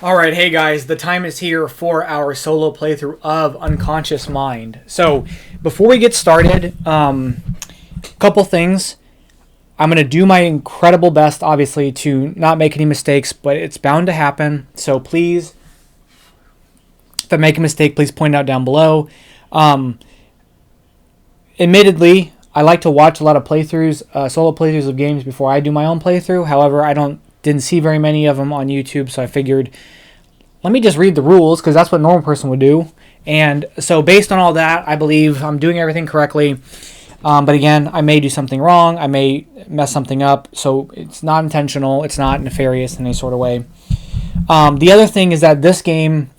Alright, hey guys, the time is here for our solo playthrough of Unconscious Mind. So, before we get started, couple things. I'm going to do my incredible best, obviously, to not make any mistakes, but it's bound to happen. So please, if I make a mistake, please point it out down below. Admittedly, I like to watch a lot of playthroughs, solo playthroughs of games before I do my own playthrough. However, didn't see very many of them on YouTube, so I figured, let me just read the rules, because that's what a normal person would do. And so based on all that, I believe I'm doing everything correctly. But again, I may do something wrong. I may mess something up. So it's not intentional. It's not nefarious in any sort of way. The other thing is that this game,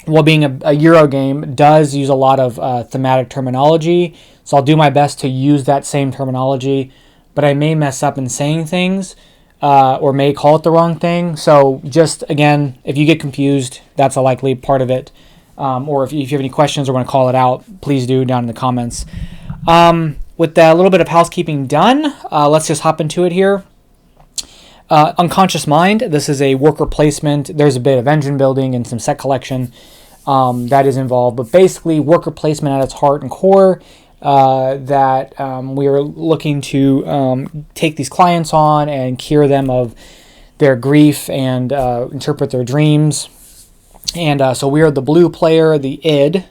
while being a Euro game, does use a lot of thematic terminology. So I'll do my best to use that same terminology. But I may mess up in saying things. Or may call it the wrong thing. So just, again, if you get confused, that's a likely part of it. Or if you have any questions or want to call it out, please do down in the comments. With that little bit of housekeeping done, let's just hop into it here. Unconscious Mind, this is a worker placement. There's a bit of engine building and some set collection that is involved. But basically, worker placement at its heart and core. That we are looking to take these clients on and cure them of their grief and interpret their dreams. And so we are the blue player. The id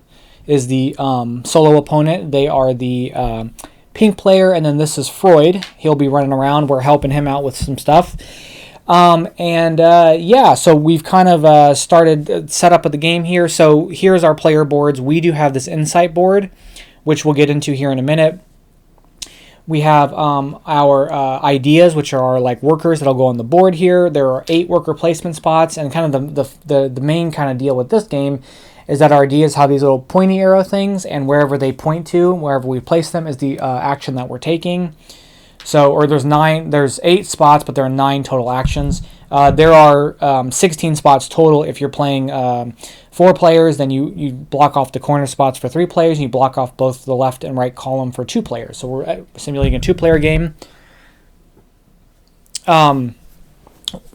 is the solo opponent. They are the pink player. And then this is Freud. He'll be running around. We're helping him out with some stuff. So we've kind of started set up with the game here. So here's our player boards. We do have this insight board, which we'll get into here in a minute. We have our ideas, which are like workers that'll go on the board here. There are 8 worker placement spots, and kind of the main kind of deal with this game is that our ideas have these little pointy arrow things, and wherever they point to, wherever we place them, is the action that we're taking. So, or there's 8 spots, but there are 9 total actions. There are 16 spots total. If you're playing 4 players, then you block off the corner spots for 3 players, and you block off both the left and right column for 2 players. So we're simulating a 2-player game.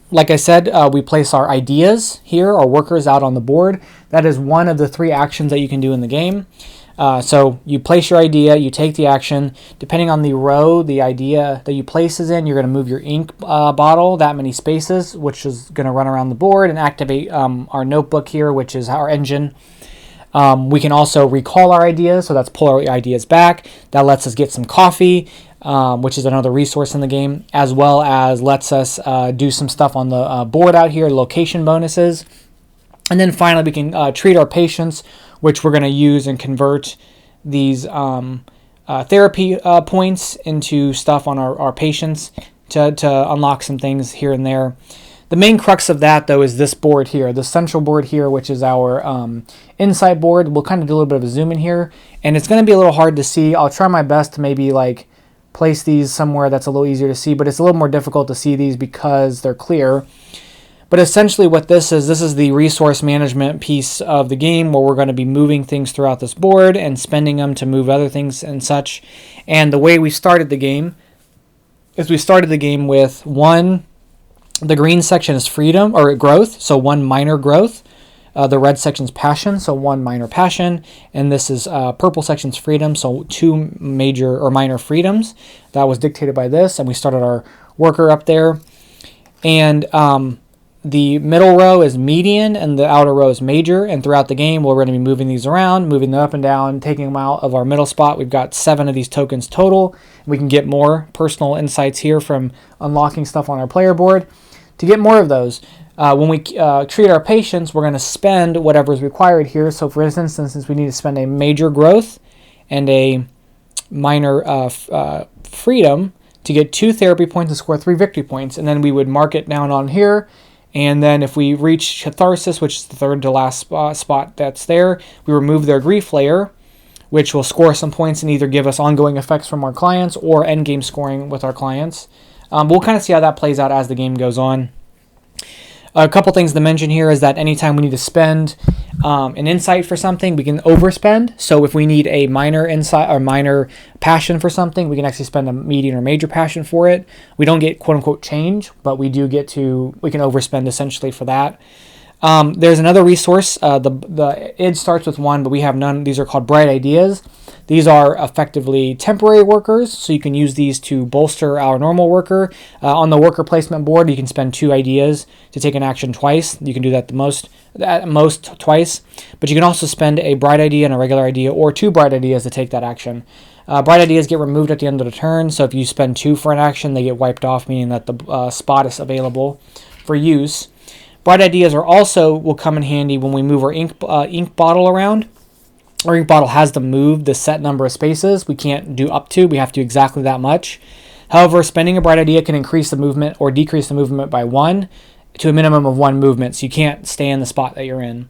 Like I said, we place our ideas here, our workers out on the board. That is one of the 3 actions that you can do in the game. So you place your idea, you take the action. Depending on the row the idea that you place is in, you're going to move your ink bottle that many spaces, which is going to run around the board and activate our notebook here, which is our engine. We can also recall our ideas, so that's pull our ideas back. That lets us get some coffee, which is another resource in the game, as well as lets us do some stuff on the board out here, location bonuses. And then finally, we can treat our patients, which we're going to use and convert these therapy points into stuff on our patients to unlock some things here and there. The main crux of that, though, is this board here, the central board here, which is our insight board. We'll kind of do a little bit of a zoom in here, and it's going to be a little hard to see. I'll try my best to maybe like place these somewhere that's a little easier to see, but it's a little more difficult to see these because they're clear. But essentially what this is the resource management piece of the game, where we're going to be moving things throughout this board and spending them to move other things and such. And the way we started the game is we started the game with the green section is freedom or growth, so 1 minor growth. The red section is passion, so 1 minor passion. And this is purple section is freedom, so 2 major or minor freedoms. That was dictated by this, and we started our worker up there. And the middle row is median, and the outer row is major. And throughout the game, we're going to be moving these around, moving them up and down, taking them out of our middle spot. We've got 7 of these tokens total. We can get more personal insights here from unlocking stuff on our player board. To get more of those, when we treat our patients, we're going to spend whatever is required here. So for instance, since we need to spend a major growth and a minor freedom to get 2 therapy points and score 3 victory points. And then we would mark it down on here. And then if we reach catharsis, which is the third to last spot that's there, we remove their grief layer, which will score some points and either give us ongoing effects from our clients or endgame scoring with our clients. We'll kind of see how that plays out as the game goes on. A couple things to mention here is that anytime we need to spend an insight for something, we can overspend. So if we need a minor insight or minor passion for something, we can actually spend a median or major passion for it. We don't get quote unquote change, but we can overspend essentially for that. There's another resource. The id starts with 1, but we have none. These are called Bright Ideas. These are effectively temporary workers, so you can use these to bolster our normal worker. On the worker placement board, you can spend 2 ideas to take an action twice. You can do that at most twice, but you can also spend a bright idea and a regular idea, or 2 bright ideas to take that action. Bright ideas get removed at the end of the turn, so if you spend 2 for an action, they get wiped off, meaning that the spot is available for use. Bright ideas will come in handy when we move our ink bottle around. Our ink bottle has to move the set number of spaces. We can't do up to, we have to do exactly that much. However, spending a bright idea can increase the movement or decrease the movement by 1 to a minimum of 1 movement, so you can't stay in the spot that you're in.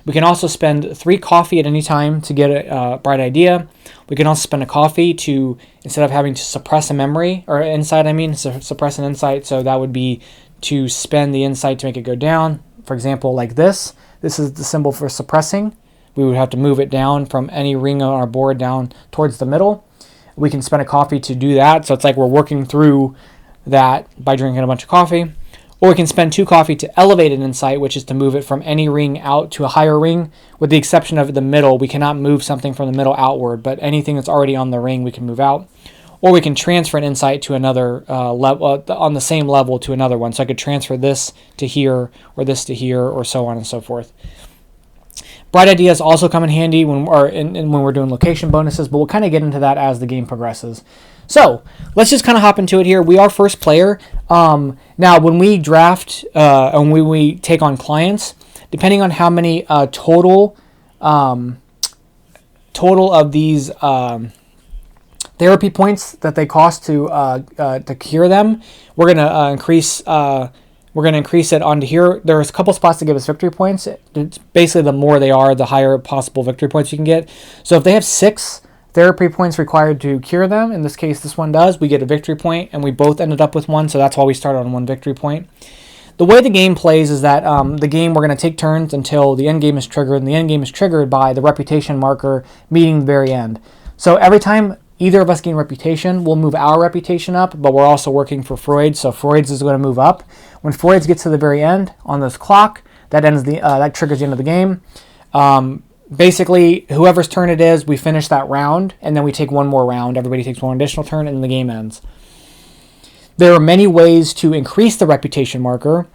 We can also spend 3 coffee at any time to get a bright idea. We can also spend a coffee to, instead of having to suppress a memory, or insight, suppress an insight, so that would be to spend the insight to make it go down. For example, like this. This is the symbol for suppressing. We would have to move it down from any ring on our board down towards the middle. We can spend a coffee to do that, so it's like we're working through that by drinking a bunch of coffee. Or we can spend 2 coffee to elevate an insight, which is to move it from any ring out to a higher ring. With the exception of the middle, we cannot move something from the middle outward, but anything that's already on the ring we can move out. Or we can transfer an insight to another level, on the same level to another one. So I could transfer this to here, or this to here, or so on and so forth. Bright ideas also come in handy when we're doing location bonuses, but we'll kind of get into that as the game progresses. So let's just kind of hop into it here. We are first player. Now, when we draft and when we take on clients, depending on how many total of these therapy points that they cost to cure them, we're gonna increase. We're going to increase it onto here. There's a couple spots to give us victory points. It's basically, the more they are, the higher possible victory points you can get. So if they have 6 therapy points required to cure them, in this case this one does, we get a victory point, and we both ended up with 1, so that's why we started on 1 victory point. The way the game plays is that the game, we're going to take turns until the end game is triggered, and the end game is triggered by the reputation marker meeting the very end. So every time either of us gain reputation, we'll move our reputation up, but we're also working for Freud's, so Freud's is going to move up. When Freud's gets to the very end on this clock, that triggers the end of the game. Basically, whoever's turn it is, we finish that round, and then we take 1 more round. Everybody takes 1 additional turn, and the game ends. There are many ways to increase the reputation marker.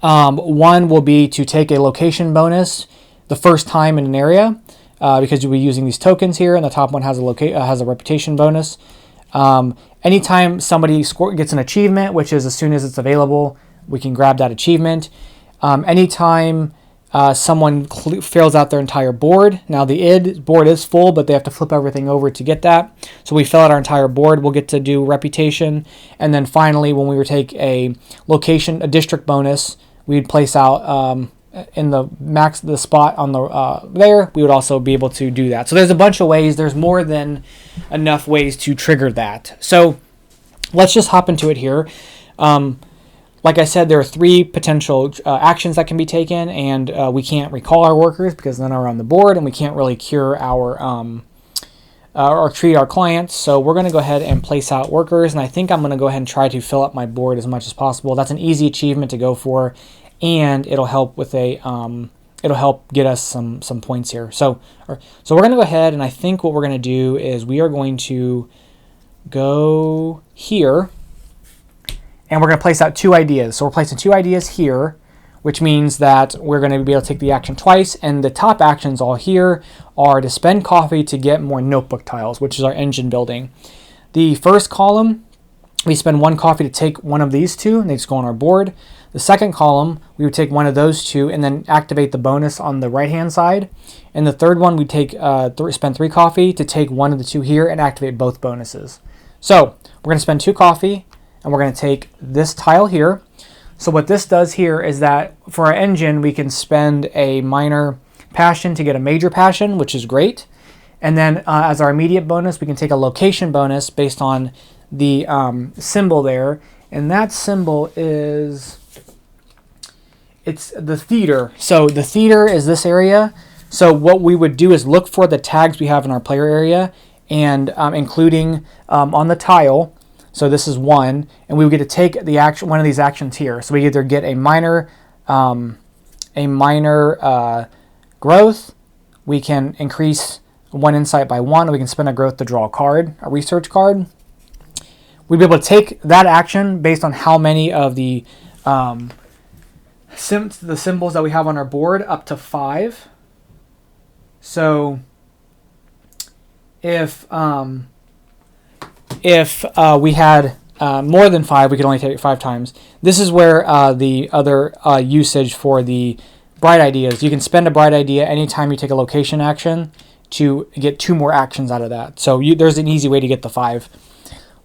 One will be to take a location bonus the first time in an area, because you'll be using these tokens here, and the top one has a reputation bonus. Anytime somebody gets an achievement, which is as soon as it's available, we can grab that achievement. Anytime someone fills out their entire board, now the id board is full, but they have to flip everything over to get that. So we fill out our entire board, we'll get to do reputation. And then finally, when we would take a district bonus, we'd place out in the spot on the there, we would also be able to do that. So there's a bunch of ways. There's more than enough ways to trigger that. So let's just hop into it here. Like I said, there are 3 potential actions that can be taken, and we can't recall our workers because none are on the board, and we can't really cure our or treat our clients. So we're going to go ahead and place out workers, and I think I'm going to go ahead and try to fill up my board as much as possible. That's an easy achievement to go for, and it'll help with it'll help get us some points here. So we're going to go ahead, and I think what we're going to do is we are going to go here, and we're going to place out 2 ideas. So we're placing 2 ideas here, which means that we're going to be able to take the action twice, and the top actions all here are to spend coffee to get more notebook tiles, which is our engine building. The first column, we spend 1 coffee to take one of these 2, and they just go on our board. The second column, we would take one of those 2 and then activate the bonus on the right-hand side. And the third one, we take spend 3 coffee to take one of the 2 here and activate both bonuses. So we're going to spend 2 coffee, and we're going to take this tile here. So what this does here is that for our engine, we can spend a minor passion to get a major passion, which is great. And then as our immediate bonus, we can take a location bonus based on the symbol there. And that symbol is... it's the theater. So the theater is this area. So what we would do is look for the tags we have in our player area, and including on the tile. So this is 1, and we would get to take one of these actions here. So we either get a minor a minor growth. We can increase one insight by 1. We can spend a growth to draw a card, a research card. We'd be able to take that action based on how many of the symbols that we have on our board, up to 5. So if we had more than 5, we could only take it 5 times. This is where the other usage for the bright ideas. You can spend a bright idea anytime you take a location action to get 2 more actions out of that. So there's an easy way to get the 5.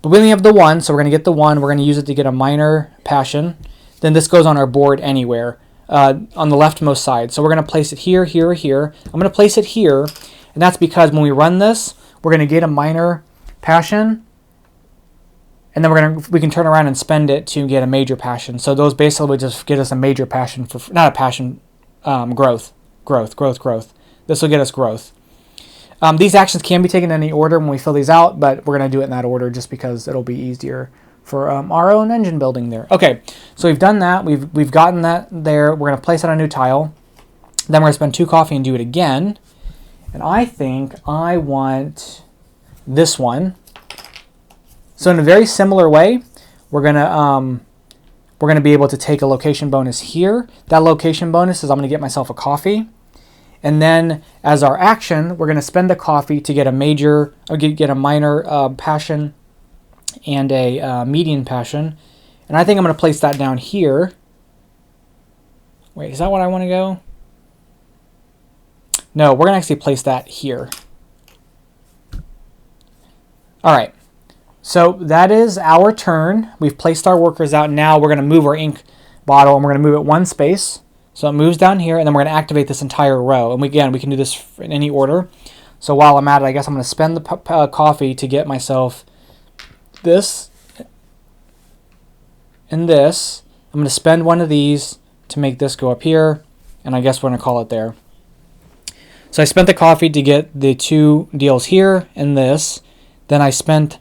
But we only have the 1, so we're going to get the 1. We're going to use it to get a minor passion. Then this goes on our board anywhere on the leftmost side. So we're going to place it here, here, here. I'm going to place it here, and that's because when we run this, we're going to get a minor passion, and then we can turn around and spend it to get a major passion. So those basically would just get us a major passion for, not a passion, growth. This will get us growth. These actions can be taken in any order when we fill these out, but we're going to do it in that order just because it'll be easier for our own engine building there. Okay, so we've done that. We've gotten that there. We're going to place it on a new tile. Then we're going to spend 2 coffee and do it again. And I think I want this one. So in a very similar way, we're gonna be able to take a location bonus here. That location bonus is I'm gonna get myself a coffee, and then as our action, we're gonna spend a coffee to get a major, or get a minor passion and a median passion. And I think I'm gonna place that down here. Wait, is that what I want to go? No, we're gonna actually place that here. All right. So that is our turn. We've placed our workers out. Now we're going to move our ink bottle, and we're going to move it 1 space. So it moves down here, and then we're going to activate this entire row. And we can do this in any order. So while I'm at it, I guess I'm going to spend the coffee to get myself this and this. I'm going to spend one of these to make this go up here, and I guess we're going to call it there. So I spent the coffee to get the 2 deals here and this. Then I spent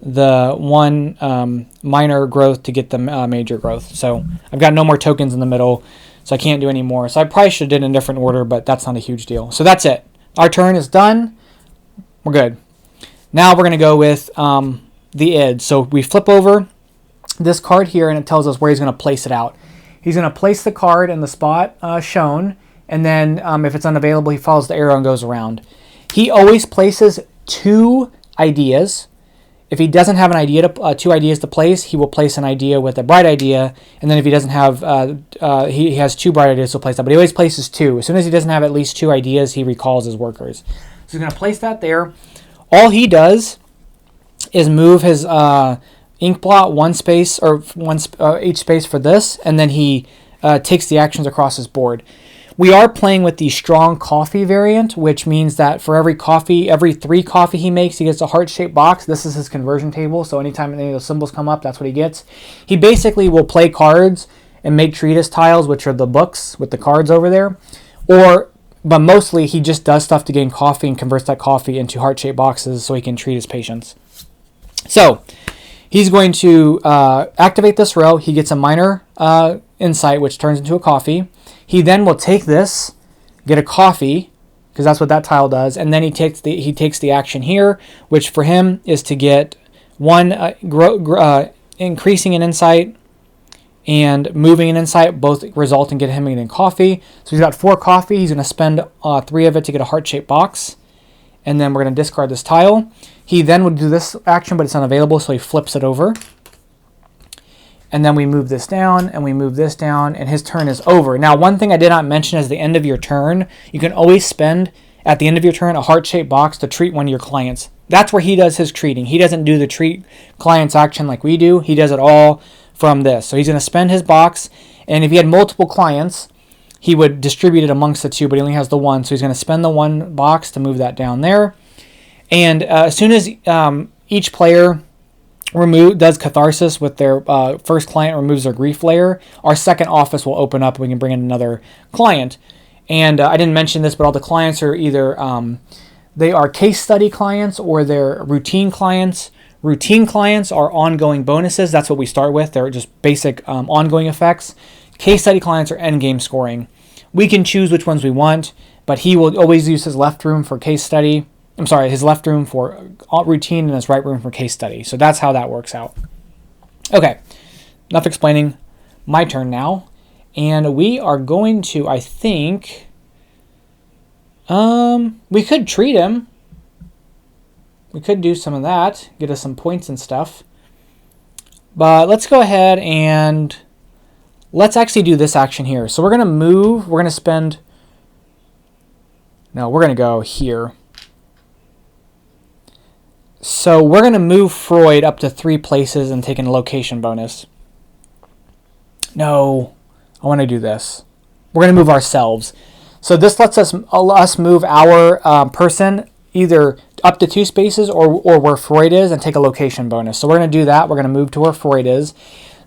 the 1 minor growth to get the major growth. So I've got no more tokens in the middle, so I can't do any more. So I probably should have did it in a different order, but that's not a huge deal. So that's it. Our turn is done. We're good. Now we're going to go with the id. So we flip over this card here, and it tells us where he's going to place it out. He's going to place the card in the spot shown, and then if it's unavailable, he follows the arrow and goes around. He always places 2 ideas. If he doesn't have an idea to 2 ideas to place, he will place an idea with a bright idea, and then if he doesn't have, he has 2 bright ideas to place that, but he always places 2. As soon as he doesn't have at least 2 ideas, he recalls his workers. So he's going to place that there. All he does is move his ink blot 1 space, or each space for this, and then he takes the actions across his board. We are playing with the strong coffee variant, which means that for every 3 coffee he makes, he gets a heart-shaped box. This is his conversion table, so anytime any of those symbols come up, that's what he gets. He basically will play cards and make treatise tiles, which are the books with the cards over there. But mostly he just does stuff to gain coffee and converts that coffee into heart-shaped boxes so he can treat his patients. So he's going to activate this row. He gets a minor insight, which turns into a coffee. He then will take this, get a coffee, because that's what that tile does, and then he takes the action here, which for him is to get 1 increasing an insight and moving an insight, both result in him getting coffee. So he's got 4 coffee. He's going to spend 3 of it to get a heart-shaped box, and then we're going to discard this tile. He then would do this action, but it's unavailable, so he flips it over. And then we move this down, and we move this down, and his turn is over. Now, one thing I did not mention is the end of your turn. You can always spend, at the end of your turn, a heart-shaped box to treat one of your clients. That's where he does his treating. He doesn't do the treat clients action like we do. He does it all from this. So he's going to spend his box, and if he had multiple clients, he would distribute it amongst the 2, but he only has the 1. So he's going to spend the 1 box to move that down there. And as soon as each player does catharsis with their first client, removes their grief layer, our second office will open up and we can bring in another client. And I didn't mention this, but all the clients are either they are case study clients or they're routine clients. Routine clients are ongoing bonuses. That's what we start with. They're just basic ongoing effects. case study clients or endgame scoring. We can choose which ones we want, but he will always use his left room for case study. I'm sorry, his left room for routine and his right room for case study. So that's how that works out. Okay, enough explaining. My turn now. And we are going to, I think, we could treat him. We could do some of that, get us some points and stuff. But let's go ahead and let's actually do this action here. So we're going to move, we're going to spend, no, we're going to go here. So we're going to move Freud up to 3 places and take a location bonus. No, I want to do this. We're going to move ourselves. So this lets us move our person either up to 2 spaces or where Freud is and take a location bonus. So we're going to do that. We're going to move to where Freud is.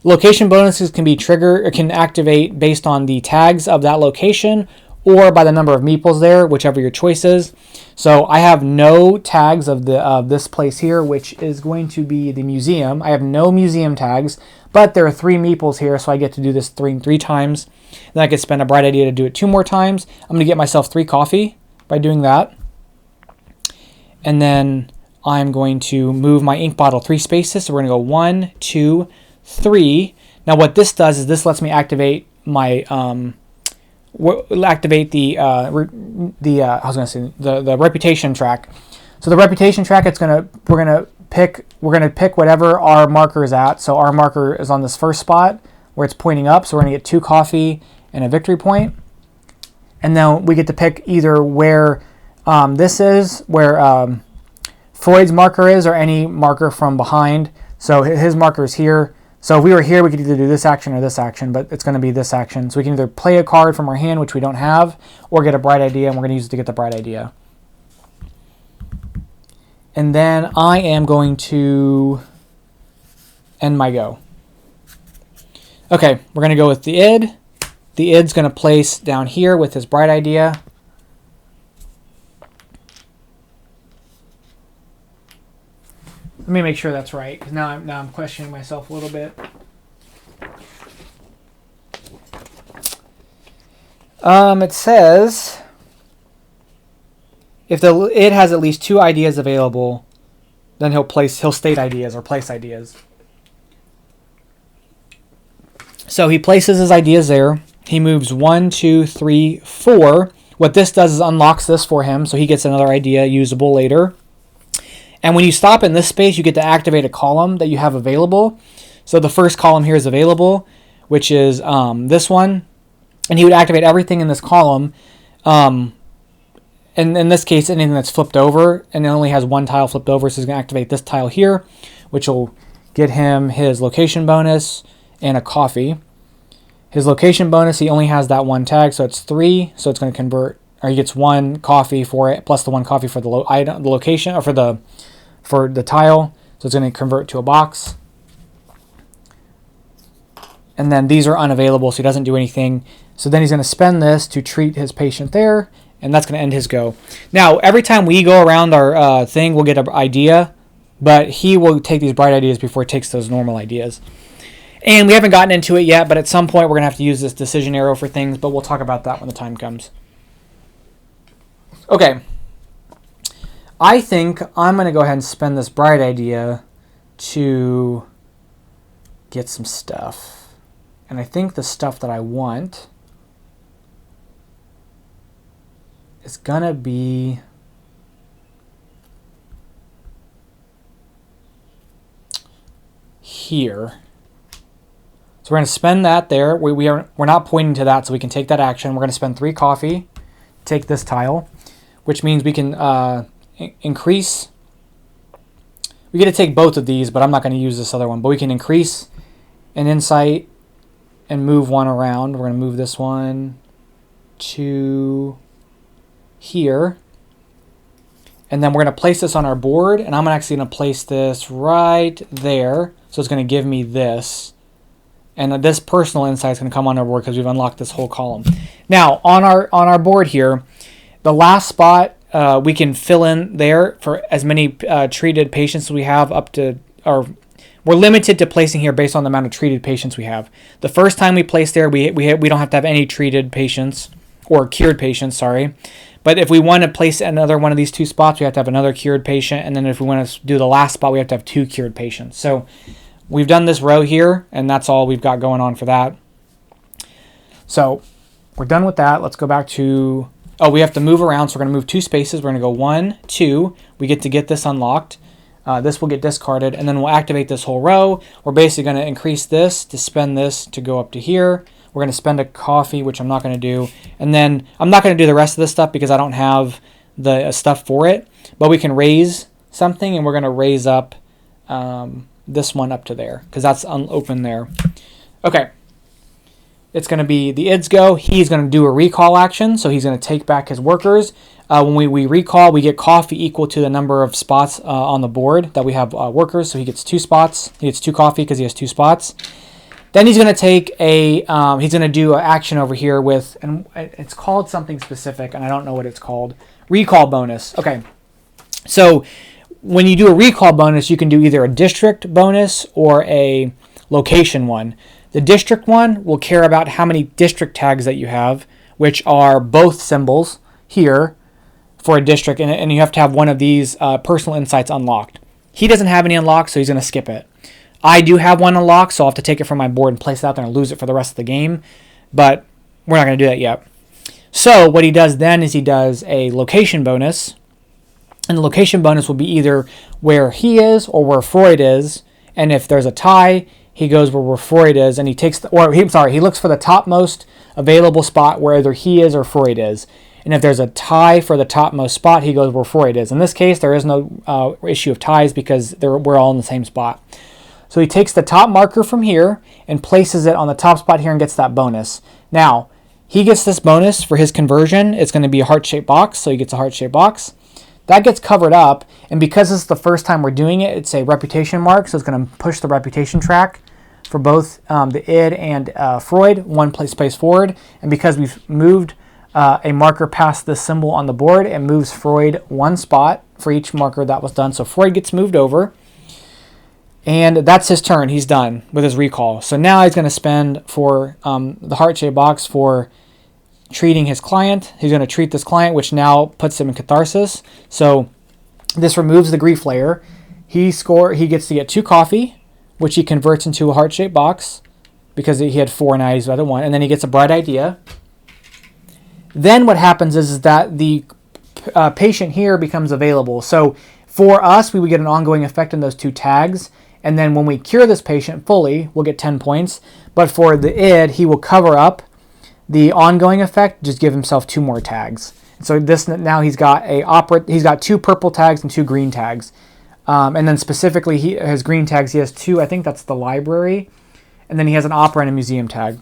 Location bonuses can be triggered or can activate based on the tags of that location or by the number of meeples there, whichever your choice is. So I have no tags of this place here, which is going to be the museum. I have no museum tags, but there are 3 meeples here, so I get to do this three times. Then I could spend a bright idea to do it 2 more times. I'm going to get myself 3 coffee by doing that. And then I'm going to move my ink bottle 3 spaces. So we're going to go 1, 2, 3. Now what this does is this lets me activate my the reputation track. So the reputation track, we're gonna pick whatever our marker is at. So our marker is on this first spot where it's pointing up. So we're gonna get 2 coffee and a victory point. And then we get to pick either where this is, where Freud's marker is, or any marker from behind. So his marker is here. So if we were here, we could either do this action or this action, but it's going to be this action. So we can either play a card from our hand, which we don't have, or get a bright idea, and we're going to use it to get the bright idea. And then I am going to end my go. Okay, we're going to go with the id. The id's going to place down here with his bright idea. Let me make sure that's right, because now I'm questioning myself a little bit. It says if it has at least 2 ideas available, then he'll state ideas or place ideas. So he places his ideas there. He moves 1, 2, 3, 4. What this does is unlocks this for him, so he gets another idea usable later. And when you stop in this space, you get to activate a column that you have available. So the first column here is available, which is this one. And he would activate everything in this column. And in this case, anything that's flipped over. And it only has 1 tile flipped over, so he's going to activate this tile here, which will get him his location bonus and a coffee. His location bonus, he only has that 1 tag, so it's 3. So it's going to convert, or he gets 1 coffee for it, plus the 1 coffee for the location, or for the tile. So it's going to convert to a box. And then these are unavailable, so he doesn't do anything. So then he's going to spend this to treat his patient there, and that's going to end his go. Now, every time we go around our thing, we'll get an idea, but he will take these bright ideas before he takes those normal ideas. And we haven't gotten into it yet, but at some point we're going to have to use this decision arrow for things, but we'll talk about that when the time comes. Okay. I think I'm going to go ahead and spend this bright idea to get some stuff. And I think the stuff that I want is going to be here. So we're going to spend that there. We're not pointing to that, so we can take that action. We're going to spend 3 coffee, take this tile, which means we can increase. We get to take both of these, but I'm not going to use this other one. But we can increase an insight and move 1 around. We're going to move this one to here. And then we're going to place this on our board, and I'm actually going to place this right there. So it's going to give me this. And this personal insight is going to come on our board because we've unlocked this whole column. Now, on our board here, the last spot, we can fill in there for as many treated patients as we have up to, or we're limited to placing here based on the amount of treated patients we have. The first time we place there, we don't have to have any treated patients or cured patients, sorry. But if we want to place another one of these 2 spots, we have to have another cured patient. And then if we want to do the last spot, we have to have 2 cured patients. So we've done this row here, and that's all we've got going on for that. So we're done with that. Let's go back to, we have to move around. So we're going to move 2 spaces. We're going to go 1, 2. We get to get this unlocked. This will get discarded, and then we'll activate this whole row. We're basically going to increase this to spend this to go up to here. We're going to spend a coffee, which I'm not going to do. And then I'm not going to do the rest of this stuff because I don't have the stuff for it. But we can raise something, and we're going to raise up this one up to there because that's open there. Okay. It's going to be the IDS go. He's going to do a recall action, so he's going to take back his workers. When we recall, we get coffee equal to the number of spots on the board that we have workers, so he gets 2 spots. He gets 2 coffee because he has 2 spots. Then he's going to take he's going to do an action over here with, and it's called something specific, and I don't know what it's called. Recall bonus. Okay. So when you do a recall bonus, you can do either a district bonus or a location one. The district one will care about how many district tags that you have, which are both symbols here for a district, and you have to have one of these personal insights unlocked. He doesn't have any unlocked, so he's going to skip it. I do have one unlocked, so I'll have to take it from my board and place it out there and lose it for the rest of the game, but we're not going to do that yet. So what he does then is he does a location bonus, and the location bonus will be either where he is or where Freud is, and if there's a tie, he goes where Freud is, and he takes he looks for the topmost available spot where either he is or Freud is. And if there's a tie for the topmost spot, he goes where Freud is. In this case, there is no issue of ties because we're all in the same spot. So he takes the top marker from here and places it on the top spot here and gets that bonus. Now, he gets this bonus for his conversion. It's going to be a heart-shaped box, so he gets a heart-shaped box. That gets covered up, and because this is the first time we're doing it, it's a reputation mark, so it's going to push the reputation track for both the id and Freud, 1 space forward. And because we've moved a marker past this symbol on the board, it moves Freud 1 spot for each marker that was done. So Freud gets moved over, and that's his turn. He's done with his recall. So now he's going to spend for the heart-shaped box for treating his client. He's going to treat this client, which now puts him in catharsis. So this removes the grief layer. He gets to get 2 coffee, which he converts into a heart-shaped box because he had 4 and now he's at 1. And then he gets a bright idea. Then what happens is that the patient here becomes available. So for us, we would get an ongoing effect in those 2 tags. And then when we cure this patient fully, we'll get 10 points. But for the id, he will cover up the ongoing effect, just give himself 2 more tags. So this now he's got he's got 2 purple tags and 2 green tags. And then specifically, his green tags, he has 2, I think that's the library. And then he has an opera and a museum tag.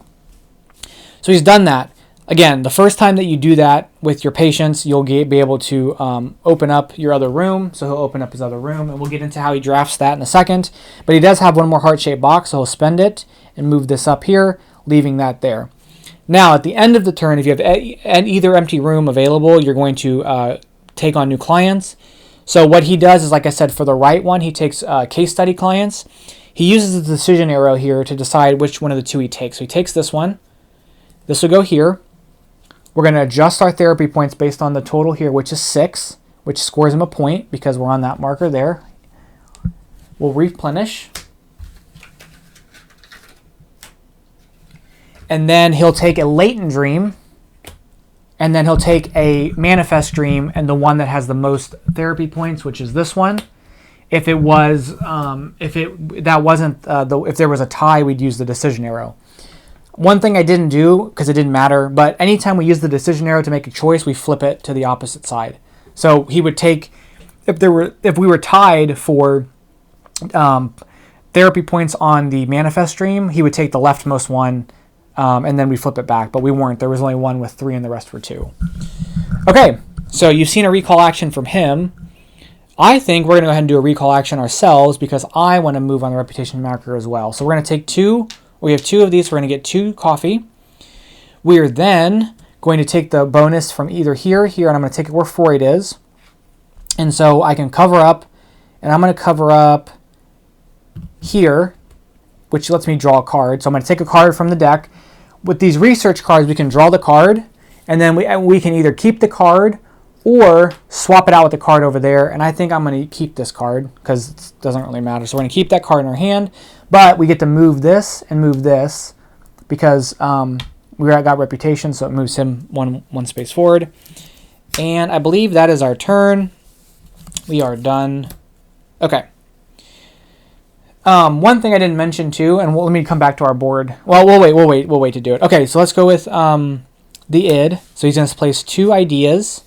So he's done that. Again, the first time that you do that with your patients, you'll be able to open up your other room. So he'll open up his other room, and we'll get into how he drafts that in a second. But he does have 1 more heart-shaped box, so he'll spend it and move this up here, leaving that there. Now, at the end of the turn, if you have either empty room available, you're going to take on new clients. So what he does is, like I said, for the right one, he takes case study clients. He uses the decision arrow here to decide which one of the 2 he takes. So he takes this one. This will go here. We're going to adjust our therapy points based on the total here, which is 6, which scores him a point because we're on that marker there. We'll replenish. And then he'll take a latent dream. And then he'll take a manifest dream and the one that has the most therapy points, which is this one. If it was, if there was a tie, we'd use the decision arrow. One thing I didn't do because it didn't matter, but anytime we use the decision arrow to make a choice, we flip it to the opposite side. So he would take, if we were tied for therapy points on the manifest dream, he would take the leftmost one. And then we flip it back, but we weren't. There was only 1 with 3 and the rest were 2. Okay, so you've seen a recall action from him. I think we're going to go ahead and do a recall action ourselves because I want to move on the reputation marker as well. So we're going to take 2. We have 2 of these. We're going to get 2 coffee. We are then going to take the bonus from either here, and I'm going to take it where Freud is. And so I can cover up, and I'm going to cover up here, which lets me draw a card. So I'm going to take a card from the deck. With these research cards, we can draw the card, and then we can either keep the card or swap it out with the card over there. And I think I'm going to keep this card because it doesn't really matter. So we're going to keep that card in our hand, but we get to move this and move this because we got reputation, so it moves him one space forward. And I believe that is our turn. We are done. Okay. One thing I didn't mention too, and let me come back to our board. Well, we'll wait to do it. Okay, so let's go with the id. So he's going to place 2 ideas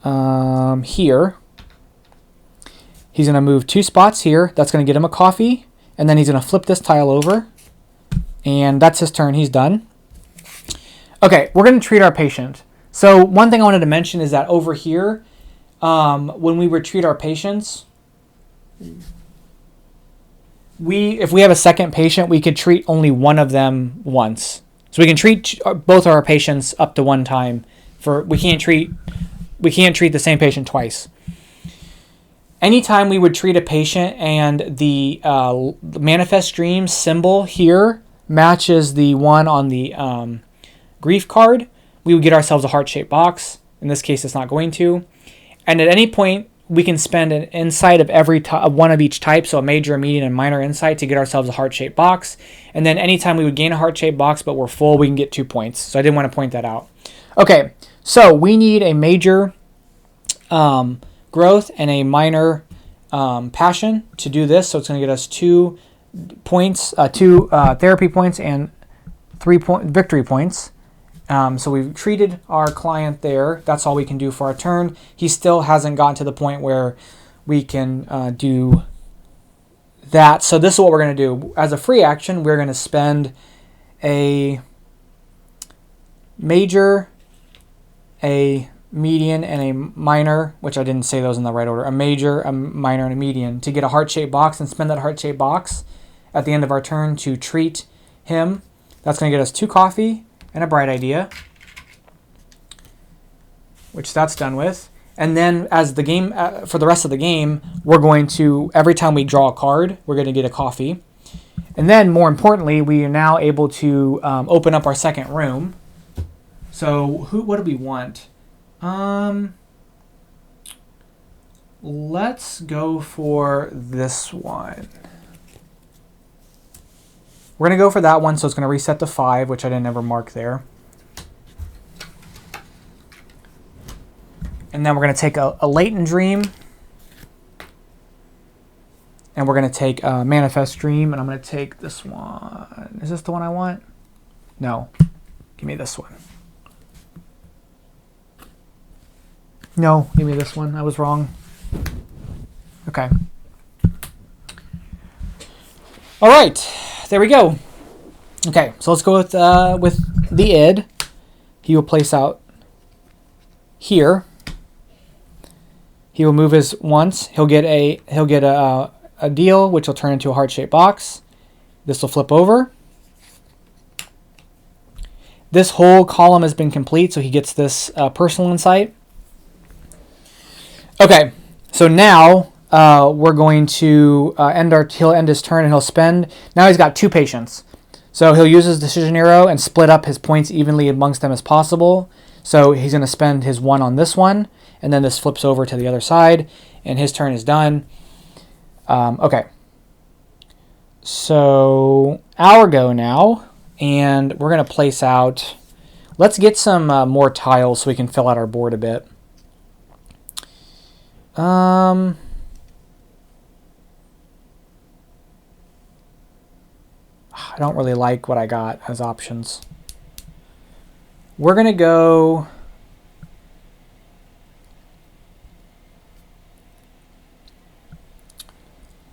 here. He's going to move 2 spots here. That's going to get him a coffee, and then he's going to flip this tile over, and that's his turn. He's done. Okay, we're going to treat our patient. So one thing I wanted to mention is that over here, when we would treat our patients, if we have a second patient, we could treat only one of them once. So we can treat both of our patients up to one time. We can't treat the same patient twice. Anytime we would treat a patient and the manifest dream symbol here matches the one on the grief card, we would get ourselves a heart-shaped box. In this case, it's not going to. And at any point, we can spend an insight of one of each type, so a major, a median, and minor insight to get ourselves a heart-shaped box. And then anytime we would gain a heart-shaped box but we're full, we can get 2 points. So I didn't want to point that out. Okay, so we need a major growth and a minor passion to do this. So it's going to get us 2 points, 2 therapy points, and 3 victory points. So we've treated our client there. That's all we can do for our turn. He still hasn't gotten to the point where we can do that. So this is what we're going to do. As a free action, we're going to spend a major, a median, and a minor, which I didn't say those in the right order. A major, a minor, and a median to get a heart-shaped box and spend that heart-shaped box at the end of our turn to treat him. That's going to get us 2 coffee and a bright idea, which that's done with. And then as the game, for the rest of the game, we're going to, every time we draw a card, we're going to get a coffee. And then more importantly, we are now able to open up our second room. So what do we want? Let's go for this one. We're going to go for that one, so it's going to reset to 5, which I didn't ever mark there. And then we're going to take a latent dream. And we're going to take a manifest dream, and I'm going to take this one. Is this the one I want? No. Give me this one. No, give me this one. I was wrong. Okay. All right. There we go. Okay, so let's go with the id. He will place out here. He will move his once. He'll get a deal, which will turn into a heart-shaped box. This will flip over. This whole column has been complete, so he gets this personal insight. Okay, so now we're going to he'll end his turn and he'll spend. Now he's got 2 patients. So he'll use his decision arrow and split up his points evenly amongst them as possible. So he's going to spend his 1 on this one, and then this flips over to the other side, and his turn is done. Okay. So our go now, and we're going to place out. Let's get some more tiles so we can fill out our board a bit. I don't really like what I got as options. We're going to go...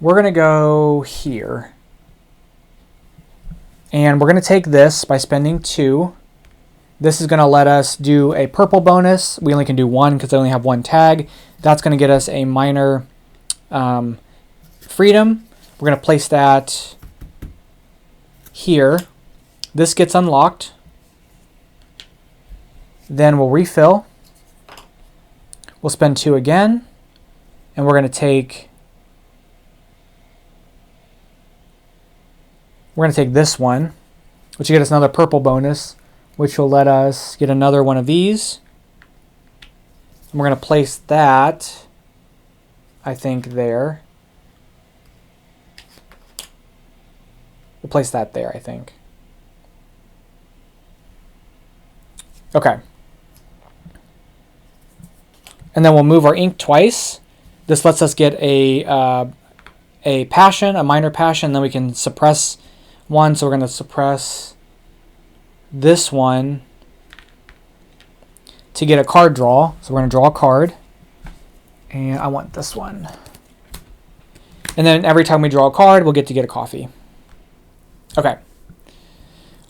We're going to go here. And we're going to take this by spending 2. This is going to let us do a purple bonus. We only can do 1 because I only have 1 tag. That's going to get us a minor freedom. We're going to place that here. This gets unlocked. Then we'll refill. We'll spend 2 again. And we're going to take We're going to take this one, which will get us another purple bonus, which will let us get another one of these. And we're going to place that, I think, there. We'll place that there, I think. Okay. And then we'll move our ink twice. This lets us get a passion, a minor passion. Then we can suppress one. So we're going to suppress this one to get a card draw. So we're going to draw a card. And I want this one. And then every time we draw a card, we'll get to get a coffee. Okay.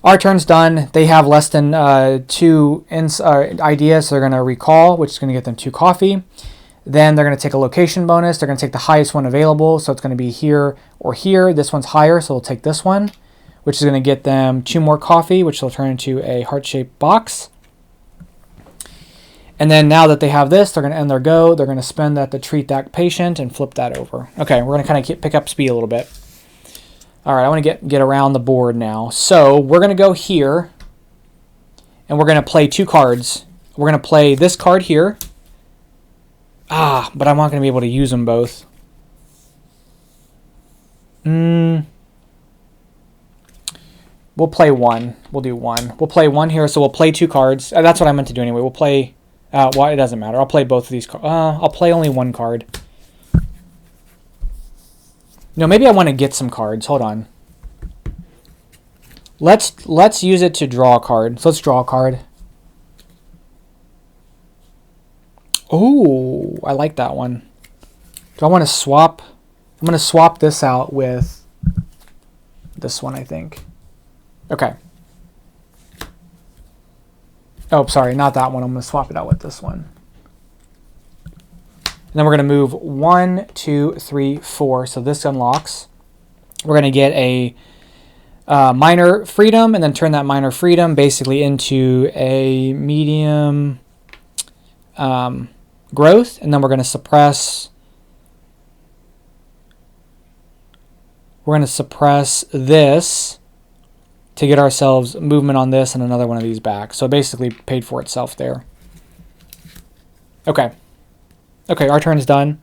Our turn's done. They have less than 2 ideas, so they're going to recall, which is going to get them 2 coffee. Then they're going to take a location bonus. They're going to take the highest one available, so it's going to be here or here. This one's higher, so they'll take this one, which is going to get them 2 more coffee, which will turn into a heart-shaped box. And then now that they have this, they're going to end their go. They're going to spend that to treat that patient and flip that over. Okay, we're going to kind of pick up speed a little bit. All right, I want to get around the board now. So we're going to go here, and we're going to play 2 cards. We're going to play this card here. But I'm not going to be able to use them both. We'll play one. We'll do one. We'll play one here, so we'll play 2 cards. That's what I meant to do anyway. We'll play... well, it doesn't matter. I'll play both of these cards. I'll play only 1 card. No, maybe I want to get some cards. Hold on. Let's use it to draw a card. So let's draw a card. Oh, I like that one. Do I want to swap? I'm going to swap this out with this one, I think. Okay. Oh, sorry, not that one. I'm going to swap it out with this one. And then we're going to move 1, 2, 3, 4. So this unlocks. We're going to get a minor freedom and then turn that minor freedom basically into a medium growth. And then we're going to suppress. We're going to suppress this to get ourselves movement on this and another one of these back. So it basically paid for itself there. Okay. Okay, our turn is done.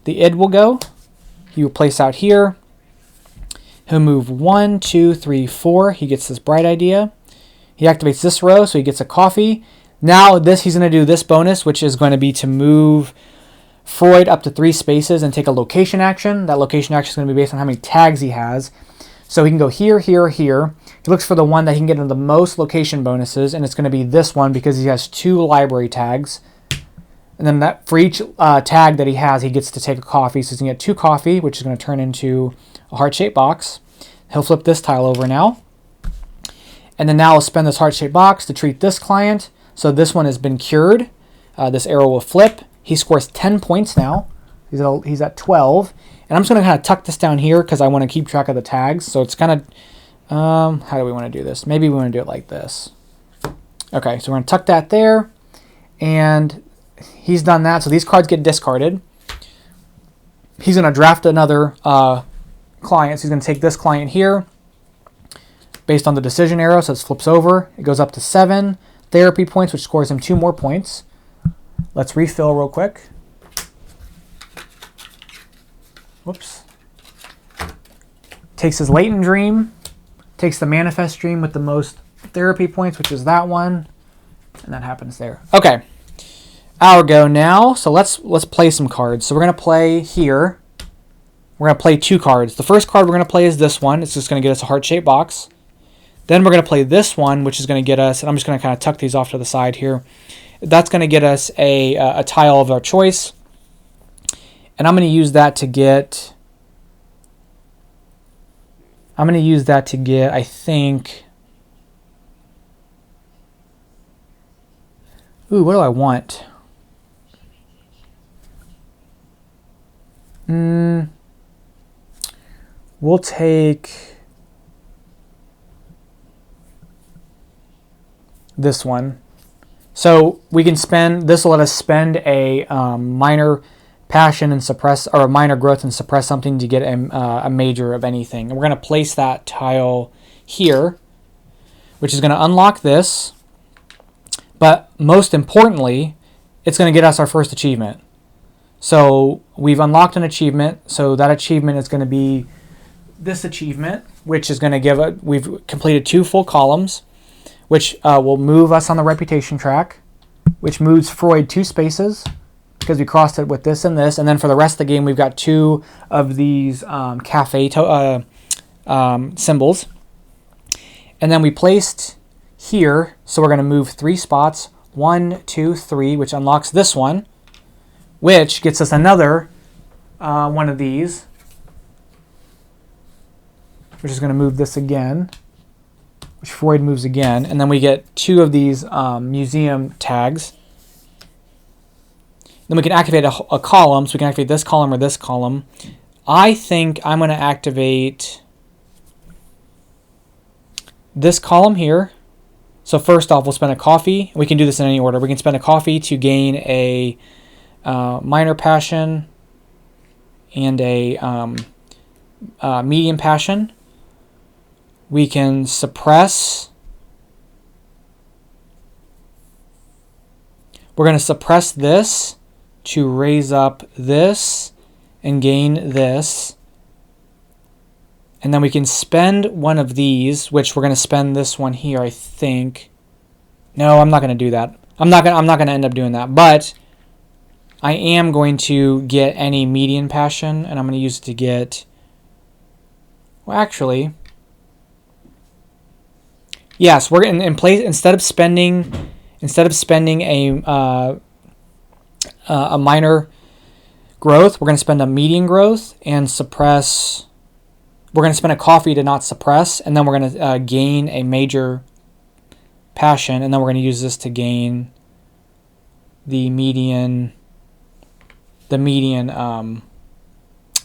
The id will go. He will place out here. He'll move 1, 2, 3, 4. He gets this bright idea. He activates this row, so he gets a coffee. Now he's going to do this bonus, which is going to be to move Freud up to 3 spaces and take a location action. That location action is going to be based on how many tags he has. So he can go here, here, here. He looks for the one that he can get into the most location bonuses, and it's going to be this one because he has 2 library tags. And then that for each tag that he has, he gets to take a coffee. So he's going to get 2 coffee, which is going to turn into a heart-shaped box. He'll flip this tile over now. And then now he'll spend this heart-shaped box to treat this client. So this one has been cured. This arrow will flip. He scores 10 points now. He's at 12. And I'm just going to kind of tuck this down here because I want to keep track of the tags. So it's kind of... how do we want to do this? Maybe we want to do it like this. Okay, so we're going to tuck that there. And... he's done that, so these cards get discarded. He's going to draft another client. So he's going to take this client here based on the decision arrow, so it flips over. It goes up to 7 therapy points, which scores him 2 more points. Let's refill real quick. Whoops. Takes his latent dream, takes the manifest dream with the most therapy points, which is that one, and that happens there. Okay. Our go now. So let's play some cards. So we're going to play here. We're going to play 2 cards. The first card we're going to play is this one. It's just going to get us a heart-shaped box. Then we're going to play this one, which is going to get us, and I'm just going to kind of tuck these off to the side here. That's going to get us a tile of our choice. And I'm going to use that to get, I think, ooh, what do I want? We'll take this one. So we can spend, this will let us spend a minor passion and suppress, or a minor growth and suppress something to get a major of anything. And we're going to place that tile here, which is going to unlock this. But most importantly, it's going to get us our first achievement. So we've unlocked an achievement. So that achievement is going to be this achievement, which is going to give we've completed 2 full columns, which will move us on the reputation track, which moves Freud 2 spaces because we crossed it with this and this. And then for the rest of the game, we've got 2 of these cafe symbols. And then we placed here, so we're going to move 3 spots, 1, 2, 3, which unlocks this one, which gets us another one of these. We're just going to move this again, which Freud moves again. And then we get 2 of these museum tags. Then we can activate a column. So we can activate this column or this column. I think I'm going to activate this column here. So first off, we'll spend a coffee. We can do this in any order. We can spend a coffee to gain a minor passion and a medium passion. We can suppress. We're going to suppress this to raise up this and gain this. And then we can spend one of these, which we're going to spend this one here, I think. No, I'm not going to do that. I'm not going to end up doing that. But I am going to get any median passion, and I'm going to use it to get. Well, actually, yes, we're in place. Instead of spending a minor growth, we're going to spend a median growth and suppress. We're going to spend a coffee to not suppress, and then we're going to gain a major passion, and then we're going to use this to gain the median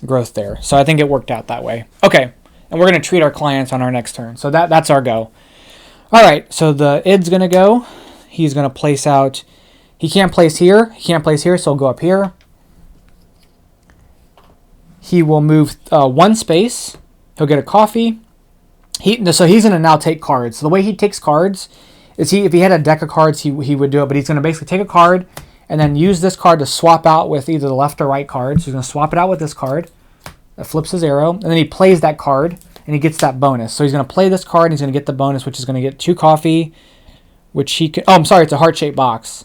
growth there. So I think it worked out that way. Okay, and we're going to treat our clients on our next turn. So that's our go. All right, so the id's going to go. He's going to place out. He can't place here. He can't place here, so he'll go up here. He will move 1 space. He'll get a coffee. So he's going to now take cards. So the way he takes cards is if he had a deck of cards, he would do it. But he's going to basically take a card and then use this card to swap out with either the left or right card. So he's going to swap it out with this card. That flips his arrow. And then he plays that card, and he gets that bonus. So he's going to play this card, and he's going to get the bonus, which is going to get 2 coffee, which he could... Oh, I'm sorry. It's a heart-shaped box.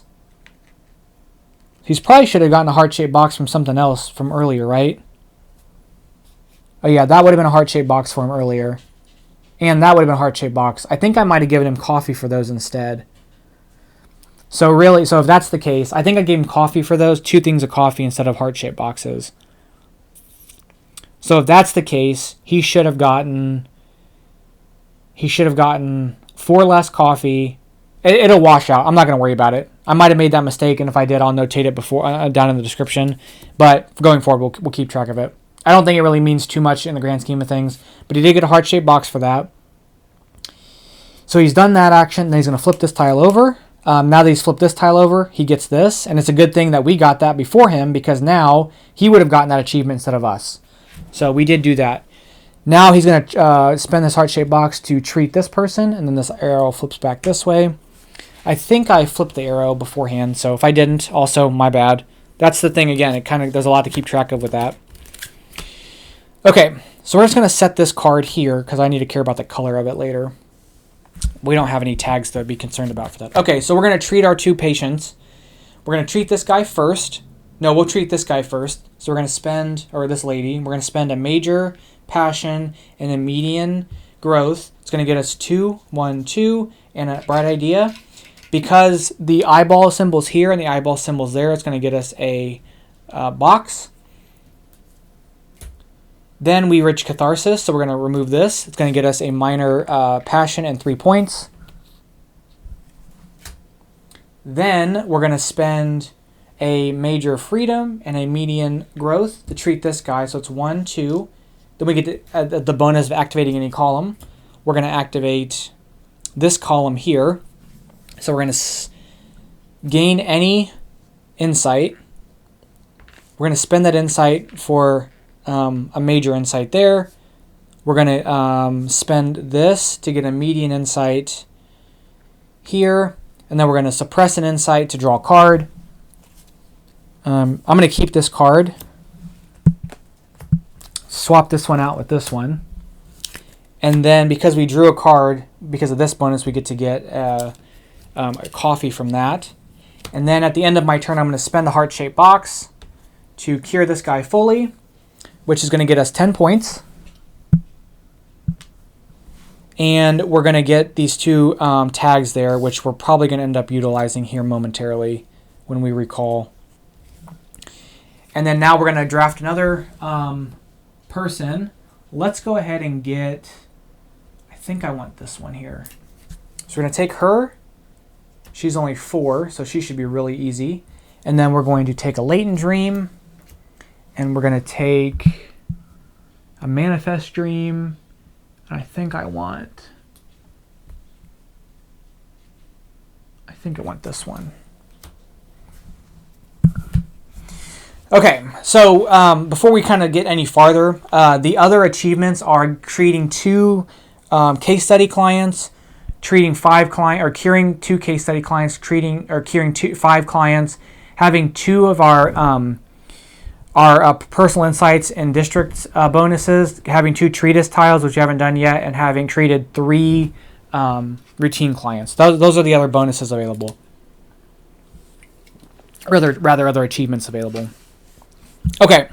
He's probably should have gotten a heart-shaped box from something else from earlier, right? Oh, yeah, that would have been a heart-shaped box for him earlier. And that would have been a heart-shaped box. I think I might have given him coffee for those instead. So really, if that's the case, I think I gave him coffee for those, 2 things of coffee instead of heart-shaped boxes. So if that's the case, he should have gotten 4 less coffee. It'll wash out. I'm not going to worry about it. I might have made that mistake, and if I did, I'll notate it before down in the description. But going forward, we'll keep track of it. I don't think it really means too much in the grand scheme of things, but he did get a heart-shaped box for that. So he's done that action, then he's going to flip this tile over. Now that he's flipped this tile over, he gets this, and it's a good thing that we got that before him, because now he would have gotten that achievement instead of us. So we did do that. Now he's going to spend this heart-shaped box to treat this person, and then this arrow flips back this way. I think I flipped the arrow beforehand, so if I didn't, also my bad. That's the thing, again, there's a lot to keep track of with that. Okay, so we're just going to set this card here because I need to care about the color of it later. We don't have any tags to be concerned about for that. Okay, so we're going to treat our 2 patients. We're going to treat this guy first. No, we'll treat this guy first. So we're going to spend, or this lady, we're going to spend a major passion and a median growth. It's going to get us 2, 1, 2, and a bright idea. Because the eyeball symbol's here and the eyeball symbol's there, it's going to get us a box. Then we reach catharsis, so we're going to remove this. It's going to get us a minor passion and 3 points. Then we're going to spend a major freedom and a median growth to treat this guy. So it's 1, 2. Then we get the bonus of activating any column. We're going to activate this column here. So we're going to gain any insight. We're going to spend that insight for a major insight there. We're going to spend this to get a median insight here. And then we're going to suppress an insight to draw a card. I'm going to keep this card. Swap this one out with this one. And then because we drew a card, because of this bonus, we get to get a coffee from that. And then at the end of my turn, I'm going to spend the heart-shaped box to cure this guy fully, which is going to get us 10 points. And we're going to get these two tags there, which we're probably going to end up utilizing here momentarily when we recall. And then now we're going to draft another person. Let's go ahead and get, I think I want this one here. So we're going to take her. She's only 4, so she should be really easy. And then we're going to take a latent dream. And we're going to take a manifest dream. And I think I want this one. Okay, so before we kind of get any farther, the other achievements are treating 2 case study clients, treating 5 clients, or curing 2 case study clients, treating or curing 5 clients, having 2 of our personal insights and district bonuses, having 2 treatise tiles, which you haven't done yet, and having treated 3 routine clients. Those are the other bonuses available. Rather other achievements available. Okay,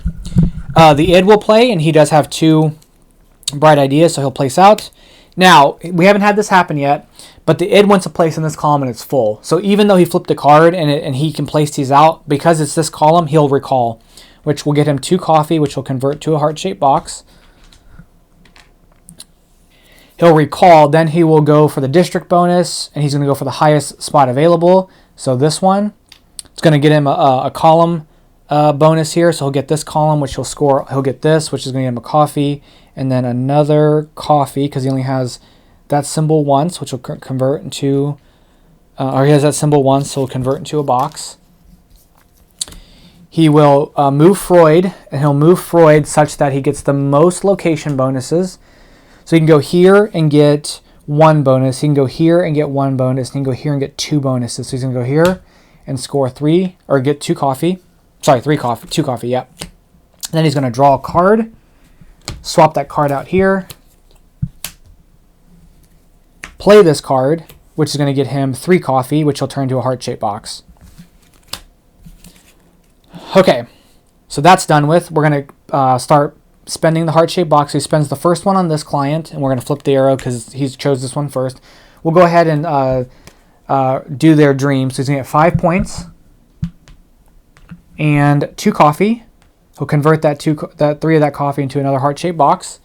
the id will play, and he does have 2 bright ideas, so he'll place out. Now, we haven't had this happen yet, but the id wants a place in this column and it's full. So even though he flipped a card and he can place these out, because it's this column, he'll recall, which will get him 2 coffee, which will convert to a heart-shaped box. He'll recall, then he will go for the district bonus, and he's going to go for the highest spot available. So this one, it's going to get him a column bonus here. So he'll get this column, which he'll get this, which is going to get him a coffee, and then another coffee, because he only has that symbol once, which will convert into, or he has that symbol once, so he'll convert into a box. He will move Freud, and he'll move Freud such that he gets the most location bonuses. So he can go here and get 1 bonus. He can go here and get 1 bonus. And he can go here and get 2 bonuses. So he's going to go here and score 3, or get 2 coffee. Sorry, 2 coffee, yep. Then he's going to draw a card. Swap that card out here. Play this card, which is going to get him 3 coffee, which will turn into a heart-shaped box. Okay, so that's done with. We're going to start spending the heart-shaped box. He spends the first one on this client, and we're going to flip the arrow because he chose this one first. We'll go ahead and do their dream. So he's going to get 5 points and 2 coffee. He'll convert that 3 of that coffee into another heart-shaped box.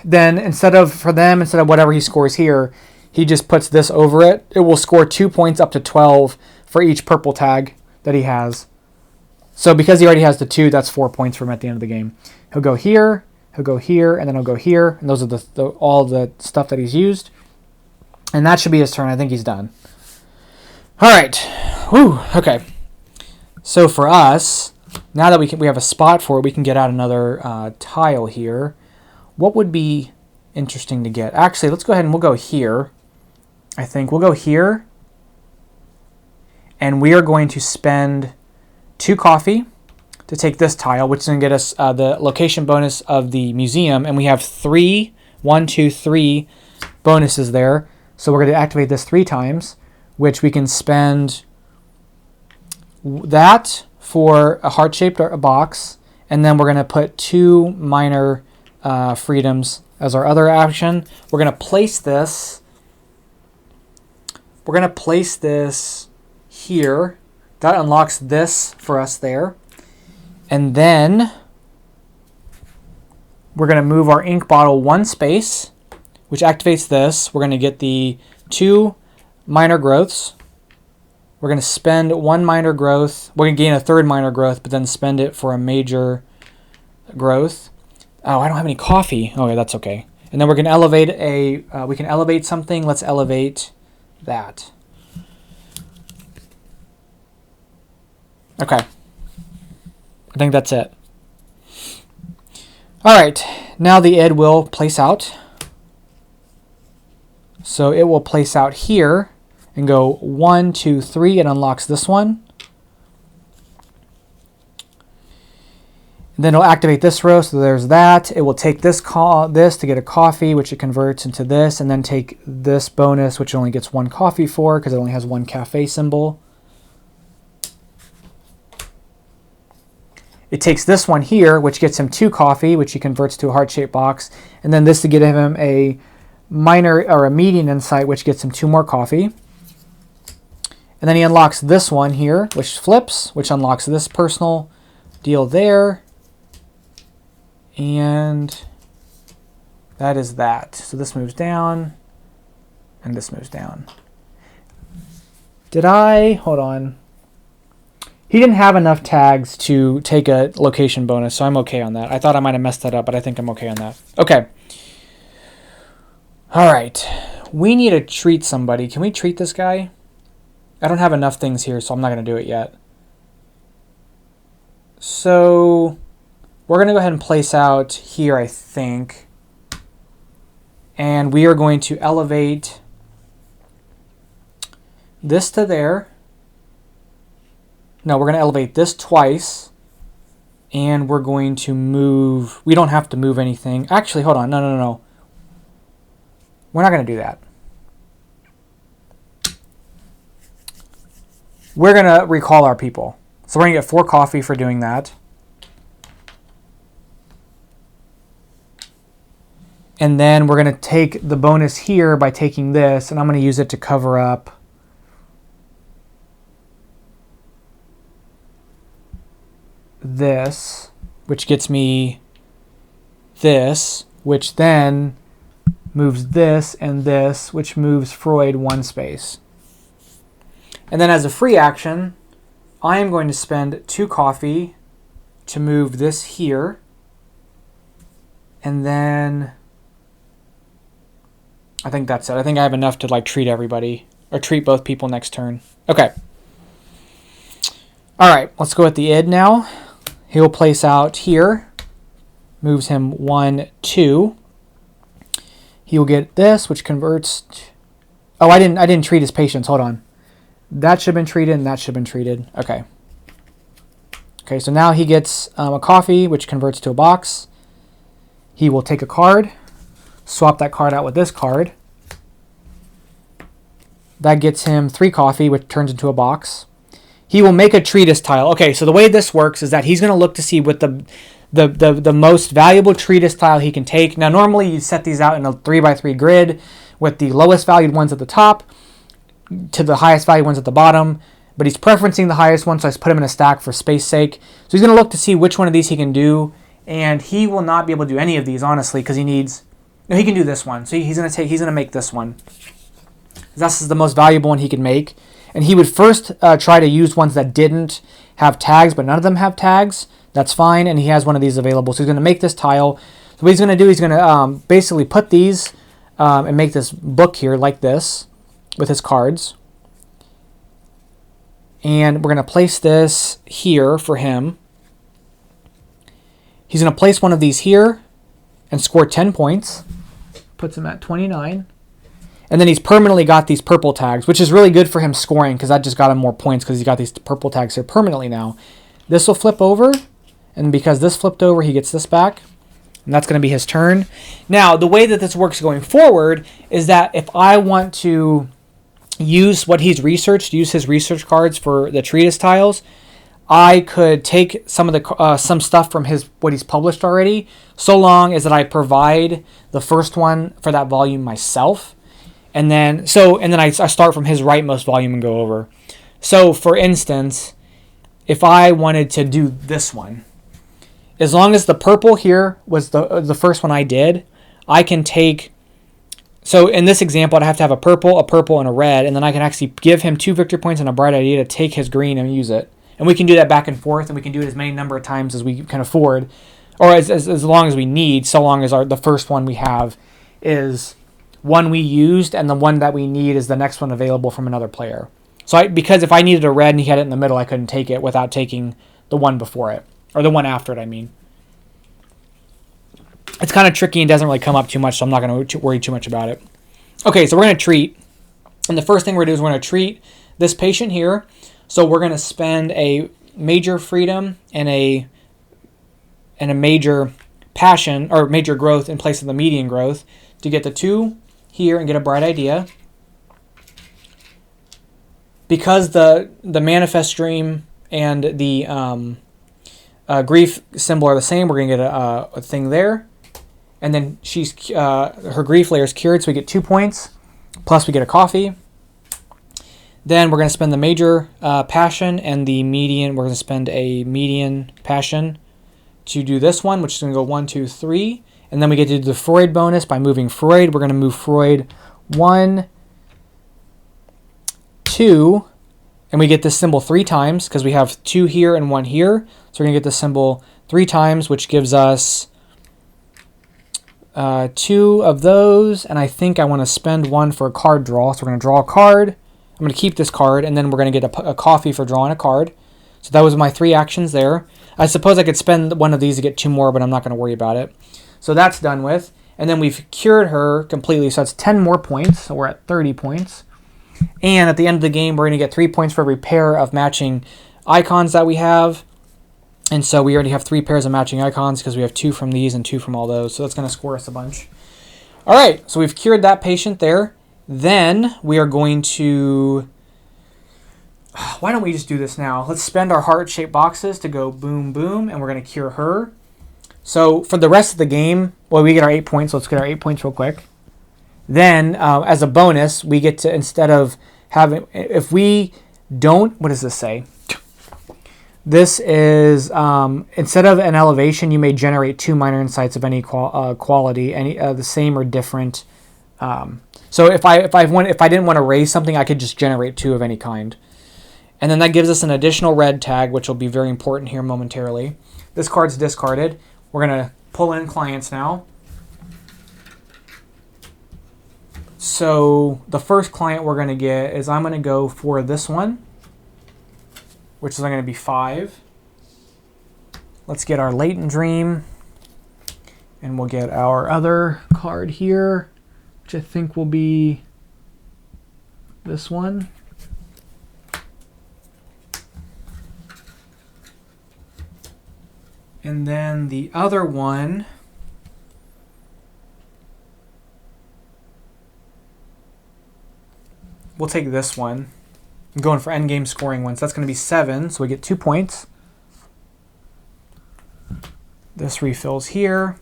Then instead of whatever he scores here, he just puts this over it. It will score 2 points up to 12 for each purple tag that he has. So because he already has the 2, that's 4 points for him at the end of the game. He'll go here, and then he'll go here, and those are all the stuff that he's used. And that should be his turn. I think he's done. All right. Whew. Okay. So for us, now that we have a spot for it, we can get out another tile here. What would be interesting to get? Actually, let's go ahead and we'll go here. I think we'll go here. And we are going to spend 2 coffee to take this tile, which is going to get us the location bonus of the museum. And we have 3 bonuses there. So we're going to activate this 3 times, which we can spend that for a heart-shaped box. And then we're going to put 2 minor freedoms as our other action. We're going to place this. We're going to place this here. That unlocks this for us there. And then we're going to move our ink bottle 1 space, which activates this. We're going to get the 2 minor growths. We're going to spend 1 minor growth. We're going to gain a 3rd minor growth, but then spend it for a major growth. Oh, I don't have any coffee. Okay, that's okay. And then we're going to elevate we can elevate something. Let's elevate that. Okay. think that's it. All right, now the id will place out. So it will place out here and go 1, 2, 3. It unlocks this one. And then it'll activate this row, so there's that. It will take this to get a coffee, which it converts into this, and then take this bonus, which it only gets 1 coffee for because it only has 1 cafe symbol. It takes this one here, which gets him 2 coffee, which he converts to a heart-shaped box, and then this to get him a minor or a median insight, which gets him 2 more coffee. And then he unlocks this one here, which flips, which unlocks this personal deal there. And that is that. So this moves down, and this moves down. Hold on. He didn't have enough tags to take a location bonus, so I'm okay on that. I thought I might have messed that up, but I think I'm okay on that. Okay. All right. We need to treat somebody. Can we treat this guy? I don't have enough things here, so I'm not going to do it yet. So we're going to go ahead and place out here, I think. And we are going to elevate this to there. No, we're going to elevate this twice. And we're going to move. We don't have to move anything. Actually, hold on. No. We're not going to do that. We're going to recall our people. So we're going to get 4 coffee for doing that. And then we're going to take the bonus here by taking this, and I'm going to use it to cover up this, which gets me this, which then moves this and this, which moves Freud 1 space. And then as a free action, I am going to spend 2 coffee to move this here. And then I think that's it. I think I have enough to like treat everybody or treat both people next turn. Okay. All right, let's go with the id now. He'll place out here, moves him 1, 2. He will get this, which converts. Oh, I didn't treat his patients. Hold on. That should have been treated, and that should have been treated. Okay. Okay, so now he gets a coffee, which converts to a box. He will take a card, swap that card out with this card. That gets him 3 coffee, which turns into a box. He will make a treatise tile. Okay, so the way this works is that he's going to look to see what the most valuable treatise tile he can take. Now, normally you set these out in a 3x3 grid with the lowest valued ones at the top to the highest valued ones at the bottom. But he's preferencing the highest one, so I just put him in a stack for space sake. So he's going to look to see which one of these he can do. And he will not be able to do any of these, honestly, because he needs... No, he can do this one. So he's going to make this one. This is the most valuable one he can make. And he would first try to use ones that didn't have tags, but none of them have tags. That's fine, and he has one of these available. So he's going to make this tile. So what he's going to do, he's going to basically put these and make this book here like this with his cards. And we're going to place this here for him. He's going to place one of these here and score 10 points. Puts him at 29. And then he's permanently got these purple tags, which is really good for him scoring because that just got him more points because he's got these purple tags here permanently now. This will flip over, and because this flipped over, he gets this back. And that's going to be his turn. Now, the way that this works going forward is that if I want to use what he's researched, use his research cards for the treatise tiles, I could take some of the some stuff from what he's published already, so long as that I provide the first one for that volume myself. And then I start from his rightmost volume and go over. So, for instance, if I wanted to do this one, as long as the purple here was the first one I did, I can take... So, in this example, I'd have to have a purple, and a red, and then I can actually give him 2 victory points and a bright idea to take his green and use it. And we can do that back and forth, and we can do it as many number of times as we can afford, or as long as we need, so long as the first one we have is one we used, and the one that we need is the next one available from another player. So because if I needed a red and he had it in the middle, I couldn't take it without taking the one before it. Or the one after it, I mean. It's kind of tricky and doesn't really come up too much, so I'm not going to worry too much about it. Okay, so we're going to treat. And the first thing we're going to do is we're going to treat this patient here. So we're going to spend a major freedom and a major passion, or major growth in place of the median growth, to get the 2 here and get a bright idea. Because the manifest dream and the grief symbol are the same, we're going to get a thing there. And then her grief layer is cured, so we get 2 points. Plus we get a coffee. Then we're going to spend the major passion and the median. We're going to spend a median passion to do this one, which is going to go 1, 2, 3. And then we get to do the Freud bonus by moving Freud. We're going to move Freud 1, 2, and we get this symbol 3 times because we have 2 here and 1 here. So we're going to get this symbol 3 times, which gives us 2 of those. And I think I want to spend 1 for a card draw. So we're going to draw a card. I'm going to keep this card, and then we're going to get a coffee for drawing a card. So that was my 3 actions there. I suppose I could spend 1 of these to get 2 more, but I'm not going to worry about it. So that's done with. And then we've cured her completely. So that's 10 more points. So we're at 30 points. And at the end of the game, we're going to get 3 points for every pair of matching icons that we have. And so we already have 3 pairs of matching icons because we have 2 from these and 2 from all those. So that's going to score us a bunch. All right, so we've cured that patient there. Then we are going to... Why don't we just do this now? Let's spend our heart-shaped boxes to go boom, boom, and we're going to cure her. So for the rest of the game, well, we get our 8 points. So let's get our 8 points real quick. Then, as a bonus, we get to, instead of having, if we don't, what does this say? This is, instead of an elevation, you may generate 2 minor insights of any quality, any the same or different. So if I didn't want to raise something, I could just generate 2 of any kind. And then that gives us an additional red tag, which will be very important here momentarily. This card's discarded. We're going to pull in clients now. So the first client we're going to get is, I'm going to go for this one, which is going to be 5. Let's get our latent dream, and we'll get our other card here, which I think will be this one. And then the other one, we'll take this one. I'm going for endgame scoring ones. That's going to be 7, so we get 2 points. This refills here.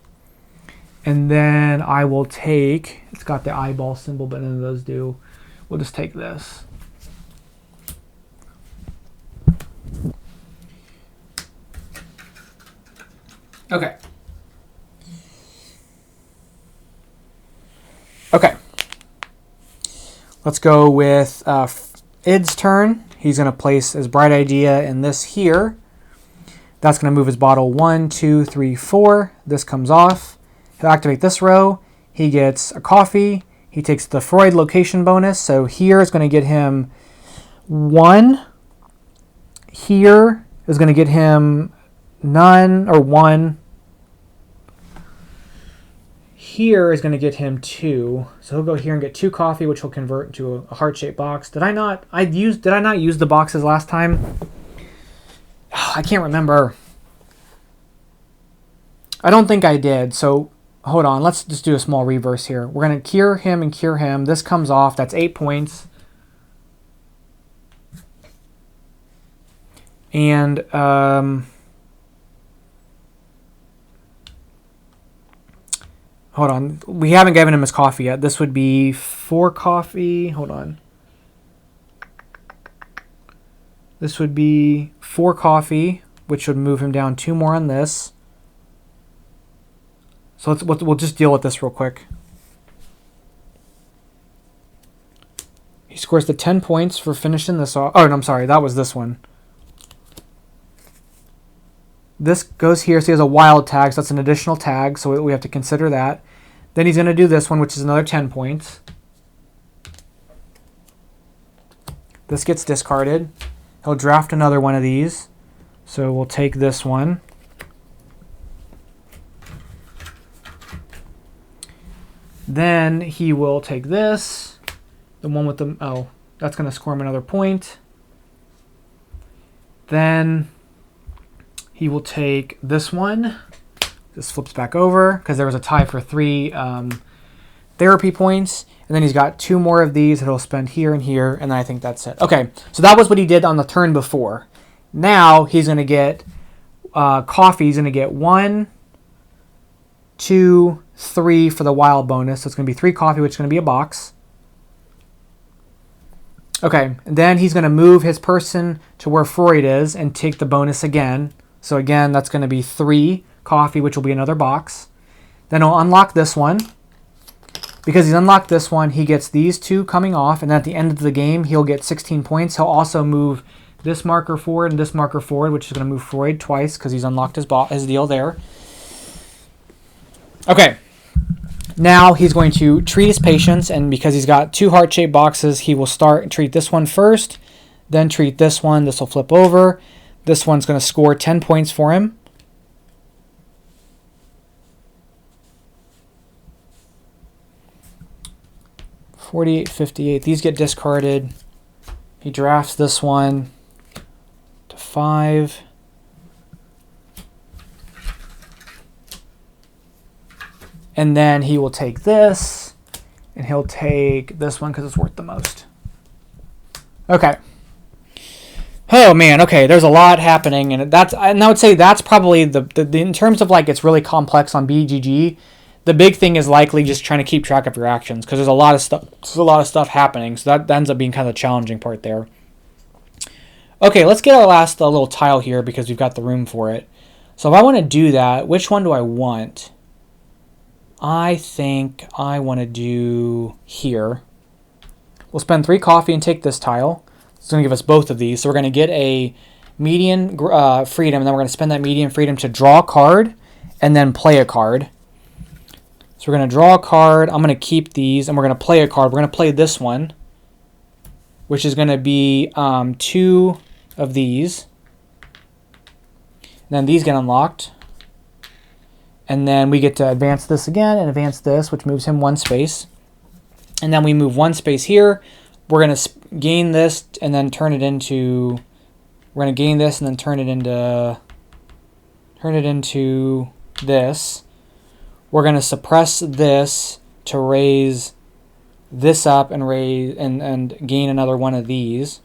And then I will take, it's got the eyeball symbol, but none of those do. We'll just take this. Okay. Okay. Let's go with Id's turn. He's going to place his bright idea in this here. That's going to move his bottle 1, 2, 3, 4. This comes off. He'll activate this row. He gets a coffee. He takes the Freud location bonus. So here is going to get him 1. Here is going to get him none or 1. Here is going to get him 2. So he'll go here and get 2 coffee, which will convert into a heart-shaped box. Did I not use the boxes last time? I can't remember. I don't think I did. So hold on. Let's just do a small reverse here. We're going to cure him and cure him. This comes off. That's 8 points. And hold on. We haven't given him his coffee yet. This would be 4 coffee. Hold on. This would be 4 coffee, which would move him down 2 more on this. So we'll just deal with this real quick. He scores the 10 points for finishing this off. Oh, no, I'm sorry. That was this one. This goes here, so he has a wild tag, so that's an additional tag, so we have to consider that. Then he's going to do this one, which is another 10 points. This gets discarded. He'll draft another one of these. So we'll take this one. Then he will take this, the one with the, oh, that's going to score him another point. Then he will take this one. This flips back over because there was a tie for 3 therapy points. And then he's got 2 more of these that he'll spend here and here. And then I think that's it. Okay, so that was what he did on the turn before. Now he's going to get coffee. He's going to get 1, 2, 3 for the wild bonus. So it's going to be 3 coffee, which is going to be a box. Okay, and then he's going to move his person to where Freud is and take the bonus again. So again, that's going to be 3 coffee, which will be another box. Then he'll unlock this one. Because he's unlocked this one, he gets these 2 coming off, and at the end of the game, he'll get 16 points. He'll also move this marker forward and this marker forward, which is going to move Freud twice because he's unlocked his deal there. Okay. Now he's going to treat his patients, and because he's got 2 heart-shaped boxes, he will start and treat this one first, then treat this one. This will flip over. This one's going to score 10 points for him. $48, $58. These get discarded. He drafts this one to 5. And then he will take this, and he'll take this one because it's worth the most. Okay. Oh man, okay. There's a lot happening, and I would say that's probably the in terms of like it's really complex on BGG. The big thing is likely just trying to keep track of your actions because there's a lot of stuff. There's a lot of stuff happening, so that ends up being kind of the challenging part there. Okay, let's get our last little tile here because we've got the room for it. So if I want to do that, which one do I want? I think I want to do here. We'll spend 3 coffee and take this tile. It's going to give us both of these. So we're going to get a median freedom, and then we're going to spend that median freedom to draw a card and then play a card. So we're going to draw a card. I'm going to keep these, and we're going to play a card. We're going to play this one, which is going to be 2 of these. And then these get unlocked. And then we get to advance this again and advance this, which moves him 1 space. And then we move 1 space here. We're going to gain this and then turn it into... We're going to gain this and then turn it into this. We're going to suppress this to raise this up and raise and gain another one of these.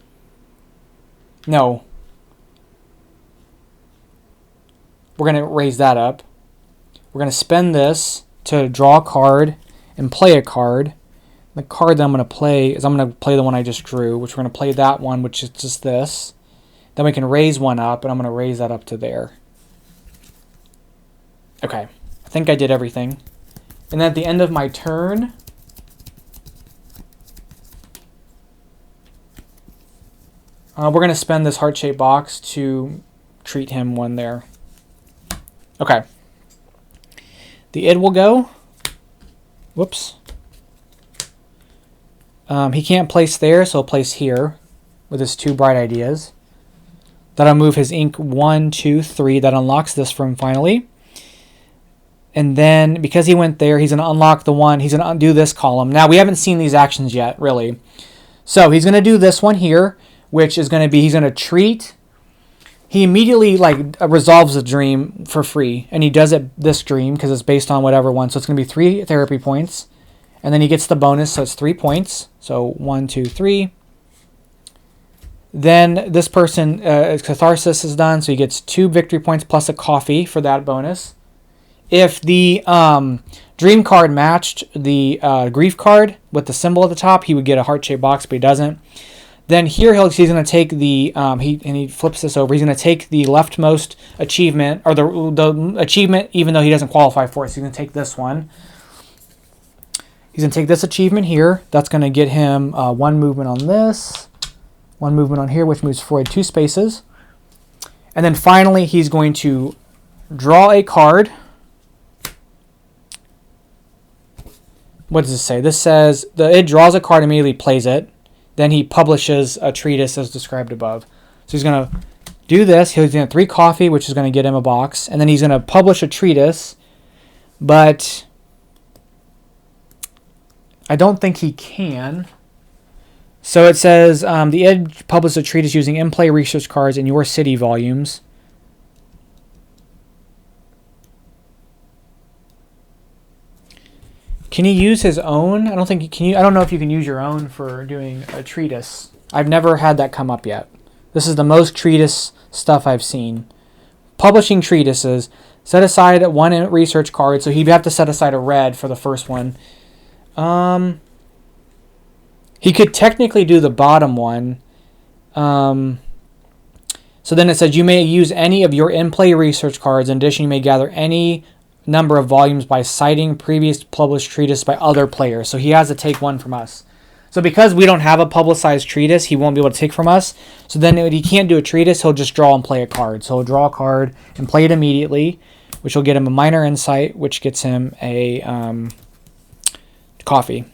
No. We're going to raise that up. We're going to spend this to draw a card and play a card. The card that I'm going to play is I'm going to play the one I just drew, which we're going to play that one, which is just this. Then we can raise one up, and I'm going to raise that up to there. Okay. I think I did everything. And then at the end of my turn, we're going to spend this heart-shaped box to treat him 1 there. Okay. The id will go. Whoops. He can't place there, so he'll place here with his 2 bright ideas. That'll move his ink 1, 2, 3. That unlocks this for him finally. And then, because he went there, he's going to unlock the one. He's going to undo this column. Now, we haven't seen these actions yet, really. So, he's going to do this one here, which is going to be, he's going to treat. He immediately, resolves the dream for free. And he does it, this dream, because it's based on whatever one. So, it's going to be 3 therapy points. And then he gets the bonus, so it's 3 points. So, 1, 2, 3. Then, this person, Catharsis is done, so he gets 2 victory points plus a coffee for that bonus. If the dream card matched the grief card with the symbol at the top, he would get a heart-shaped box, but he doesn't. Then here he's going to take the he flips this over. He's going to take the leftmost achievement, or the achievement, even though he doesn't qualify for it. So he's going to take this one. He's going to take this achievement here. That's going to get him 1 movement on this, 1 movement on here, which moves Freud 2 spaces. And then finally, he's going to draw a card. What does this say? This says it draws a card, immediately plays it. Then he publishes a treatise as described above. So he's going to do this. He's going to 3 coffee, which is going to get him a box. And then he's going to publish a treatise. But I don't think he can. So it says the Edge published a treatise using in-play research cards in your city volumes. Can he use his own? I don't think can you. I don't know if you can use your own for doing a treatise. I've never had that come up yet. This is the most treatise stuff I've seen. Publishing treatises. Set aside one research card, so he'd have to set aside a red for the first one. He could technically do the bottom one. So then it says you may use any of your in-play research cards. In addition, you may gather any number of volumes by citing previous published treatise by other players. So he has to take one from us. So because we don't have a publicized treatise, he won't be able to take from us. So then when he can't do a treatise, he'll just draw and play a card. So he'll draw a card and play it immediately, which will get him a minor insight, which gets him a coffee.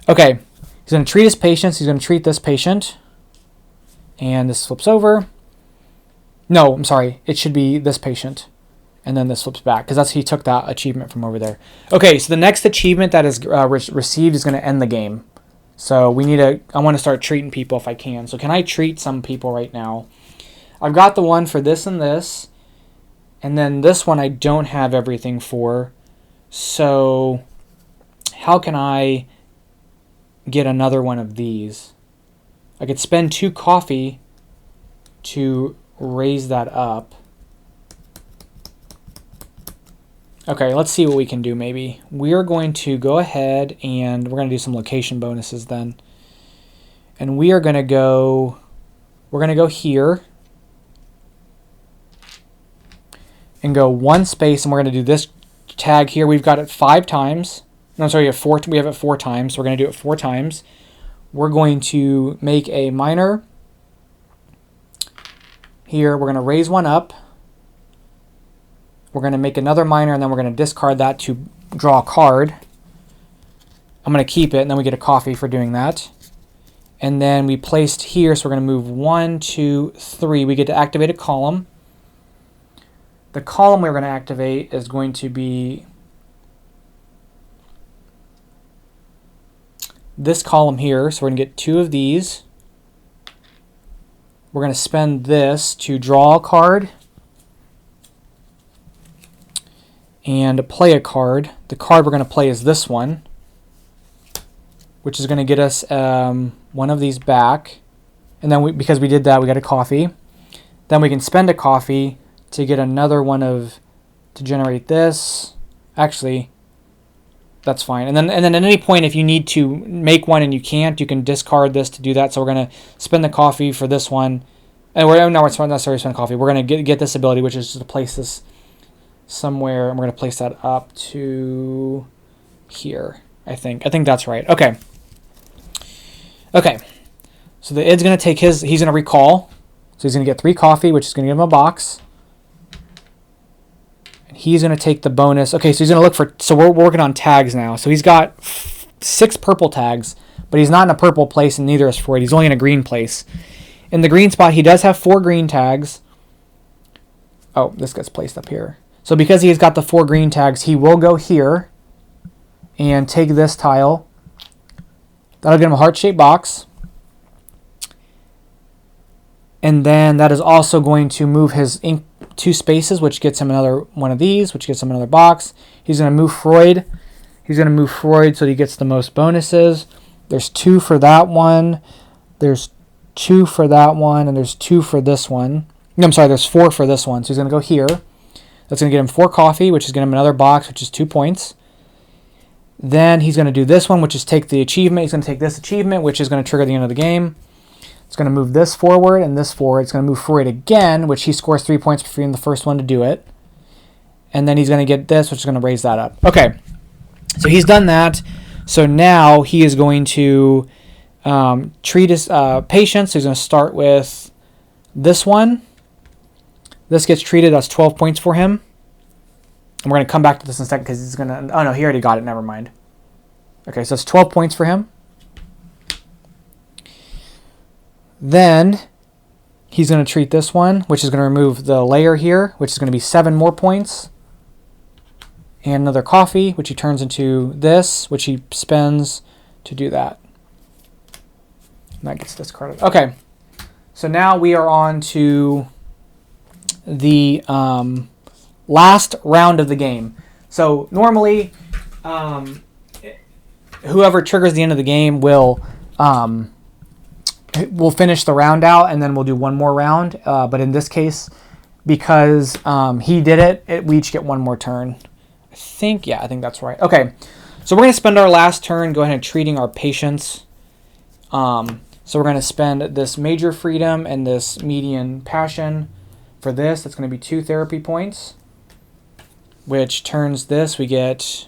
Okay, he's going to treat his patients. He's going to treat this patient. And this flips over. No, I'm sorry. It should be this patient. And then this flips back because he took that achievement from over there. Okay, so the next achievement that is received is going to end the game. So I want to start treating people if I can. So can I treat some people right now? I've got the one for this and this. And then this one I don't have everything for. So how can I get another one of these? I could spend 2 coffee to raise that up. Okay, let's see what we can do maybe. We're going to go ahead and we're going to do some location bonuses then. And we're going to go here and go 1 space, and we're going to do this tag here. We've got it 5 times. No, sorry, we have it 4 times. So we're going to do it 4 times. We're going to make a minor here. We're going to raise one up. We're going to make another minor, and then we're going to discard that to draw a card. I'm going to keep it, and then we get a coffee for doing that. And then we placed here, so we're going to move 1, 2, 3. We get to activate a column. The column we're going to activate is going to be this column here. So we're going to get 2 of these. We're going to spend this to draw a card and play a card. The card we're going to play is this one, which is going to get us one of these back. And then because we did that, we got a coffee. Then we can spend a coffee to get another one to generate this. Actually, that's fine. And then at any point, if you need to make one and you can't, you can discard this to do that. So we're going to spend the coffee for this one. And we're not necessarily spend coffee. We're going to get this ability, which is just to place this somewhere, and we're going to place that up to here. I think that's right. Okay. So the id's going to take he's going to recall. So he's going to get 3 coffee, which is going to give him a box. And he's going to take the bonus. Okay, so he's going to look for, so we're working on tags now. So he's got 6 purple tags, but he's not in a purple place, and neither is Freud. He's only in a green place. In the green spot, he does have 4 green tags. Oh, this gets placed up here. So because he's got the 4 green tags, he will go here and take this tile. That'll get him a heart-shaped box. And then that is also going to move his ink 2 spaces, which gets him another one of these, which gets him another box. He's going to move Freud. He's going to move Freud so he gets the most bonuses. There's 2 for that one. There's 2 for that one, and there's 2 for this one. No, I'm sorry, there's 4 for this one. So he's going to go here. That's going to get him 4 coffee, which is going to him another box, which is 2 points. Then he's going to do this one, which is take the achievement. He's going to take this achievement, which is going to trigger the end of the game. It's going to move this forward and this forward. It's going to move Freud again, which he scores 3 points for being the first one to do it. And then he's going to get this, which is going to raise that up. Okay, so he's done that. So now he is going to treat his patients. So he's going to start with this one. This gets treated. That's 12 points for him. And we're going to come back to this in a second because he's going to... Oh, no, he already got it. Never mind. Okay, so it's 12 points for him. Then he's going to treat this one, which is going to remove the layer here, which is going to be 7 more points. And another coffee, which he turns into this, which he spends to do that. And that gets discarded. Okay, so now we are on to the last round of the game. So normally, whoever triggers the end of the game will finish the round out, and then we'll do one more round. But in this case, because he did it, we each get one more turn. I think that's right. Okay, so we're going to spend our last turn go ahead and treating our patients. So we're going to spend this major freedom and this median passion for this. That's going to be 2 therapy points, which turns this. We get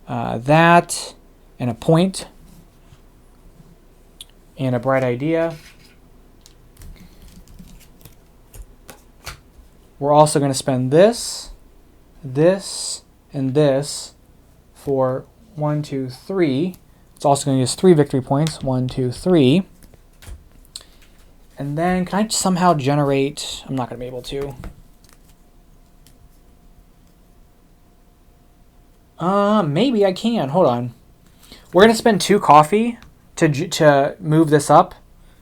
that and a point and a bright idea. We're also going to spend this, and this for 1, 2, 3. It's also going to give us 3 victory points. 1, 2, 3. And then can I somehow generate... I'm not going to be able to. Maybe I can. Hold on. We're going to spend 2 coffee to move this up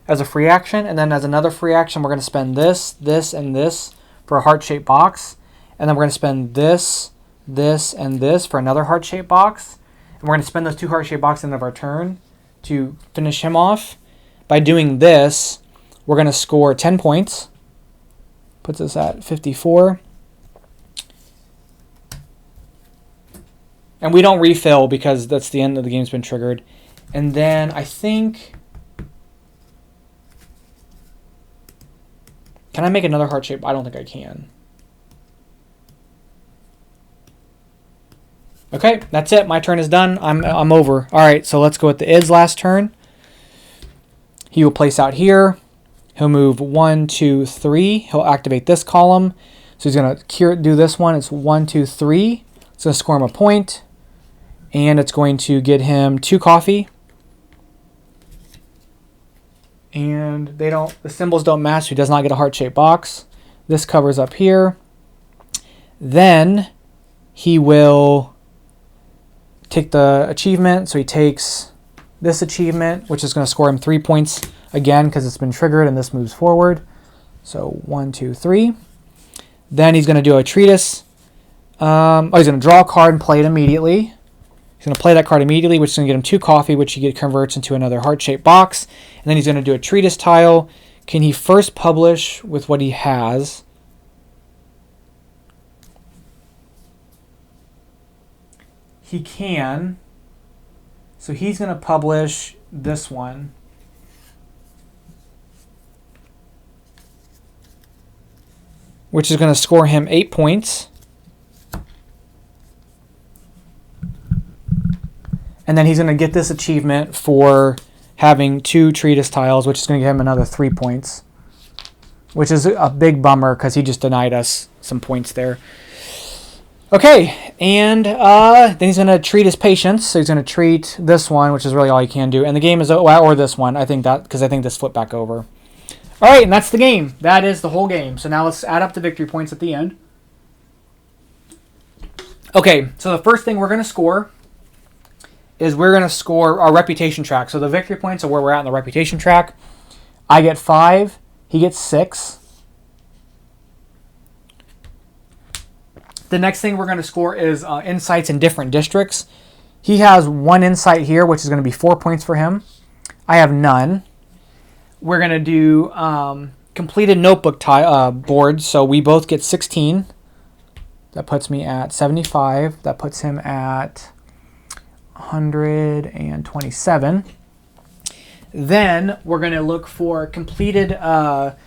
as a free action. And then as another free action, we're going to spend this, and this for a heart-shaped box. And then we're going to spend this, and this for another heart-shaped box. And we're going to spend those 2 heart-shaped boxes at the end of our turn to finish him off. By doing this, we're going to score 10 points. Puts us at 54. And we don't refill because that's the end of the game's been triggered. And then I think... Can I make another heart shape? I don't think I can. Okay, that's it. My turn is done. I'm over. All right, so let's go with the Id's last turn. He will place out here. He'll move 1, 2, 3. He'll activate this column. So he's going to do this one. It's 1, 2, 3. It's going to score him a point. And it's going to get him 2 coffee. And the symbols don't match, so he does not get a heart-shaped box. This covers up here. Then he will take the achievement. So he takes this achievement, which is going to score him 3 points again because it's been triggered and this moves forward. So 1, 2, 3. Then he's going to do a treatise. He's going to draw a card and play it immediately. He's going to play that card immediately, which is going to get him 2 coffee, which he converts into another heart-shaped box. And then he's going to do a treatise tile. Can he first publish with what he has? He can. So he's going to publish this one. Which is going to score him 8 points. And then he's going to get this achievement for having 2 treatise tiles, which is going to give him another 3 points. Which is a big bummer because he just denied us some points there. Okay, and then he's going to treat his patients. So he's going to treat this one, which is really all he can do. And the game is over, or this one, I think that, because I think this flipped back over. All right, and that's the game. That is the whole game. So now let's add up the victory points at the end. Okay, so the first thing we're going to score is we're going to score our reputation track. So the victory points are where we're at in the reputation track. I get 5. He gets 6. The next thing we're going to score is insights in different districts. He has 1 insight here, which is going to be 4 points for him. I have none. We're going to do completed notebook boards. So we both get 16. That puts me at 75. That puts him at 127. Then we're going to look for completed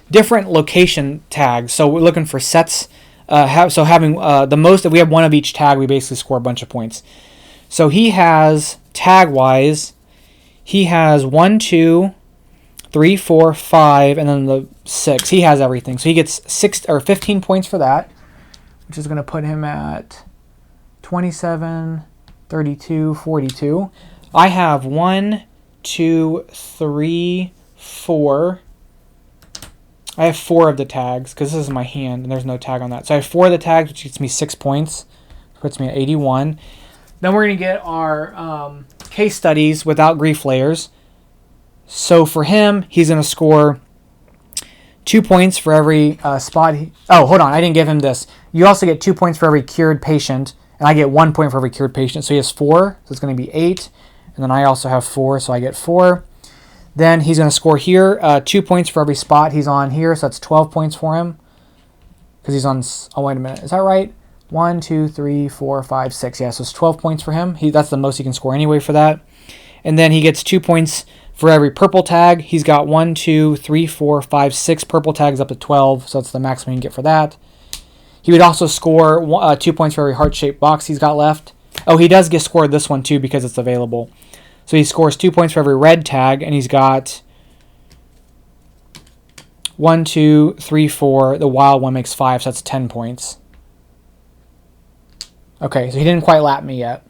different location tags. So we're looking for sets. Having the most, if we have 1 of each tag, we basically score a bunch of points. So he has, tag-wise, he has 1, 2, 3, 4, 5, and then the 6. He has everything. So he gets 15 points for that, which is going to put him at 27, 32, 42. I have 1, 2, 3, 4. I have 4 of the tags because this is my hand and there's no tag on that. So I have 4 of the tags, which gets me 6 points. Puts me at 81. Then we're going to get our case studies without grief layers. So for him, he's going to score 2 points for every spot. Oh, hold on. I didn't give him this. You also get 2 points for every cured patient, and I get 1 point for every cured patient. So he has 4, so it's going to be 8. And then I also have 4, so I get 4. Then he's going to score here 2 points for every spot he's on here, so that's 12 points for him. Because he's on... Oh, wait a minute. Is that right? 1, 2, 3, 4, 5, 6. Yeah, so it's 12 points for him. That's the most he can score anyway for that. And then he gets 2 points for every purple tag. He's got 1, 2, 3, 4, 5, 6 purple tags up to 12, so that's the maximum you can get for that. He would also score 2 points for every heart-shaped box he's got left. Oh, he does get scored this one too because it's available. So he scores 2 points for every red tag, and he's got 1, 2, 3, 4. The wild one makes 5, so that's 10 points. Okay, so he didn't quite lap me yet.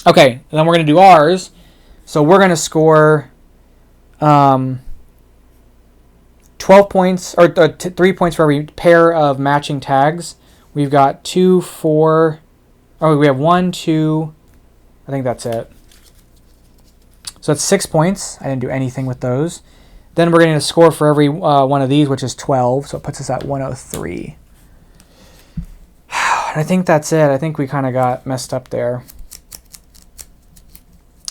Okay, and then we're going to do ours. So we're going to score 12 points, or 3 points for every pair of matching tags. We've got 2, 4... Oh, we have 1, 2... I think that's it. So that's 6 points. I didn't do anything with those. Then we're going to score for every one of these, which is 12. So it puts us at 103. And I think that's it. I think we kind of got messed up there.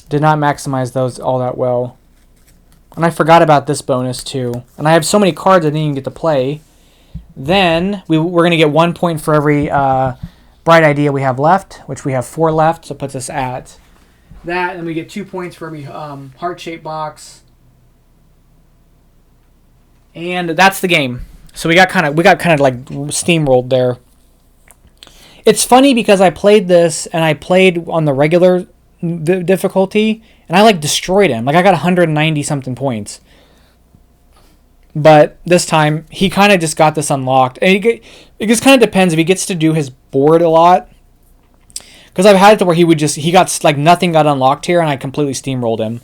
Did not maximize those all that well. And I forgot about this bonus too. And I have so many cards I didn't even get to play. Then we're going to get 1 point for every bright idea we have left, which we have 4 left. So it puts us at that. And we get 2 points for every heart-shaped box. And that's the game. So we got kind of like steamrolled there. It's funny because I played this and I played on the regular difficulty and I like destroyed him. Like I got 190 something points. But this time he kind of just got this unlocked. And it just kind of depends if he gets to do his board a lot. Because I've had it to where he got like nothing got unlocked here and I completely steamrolled him.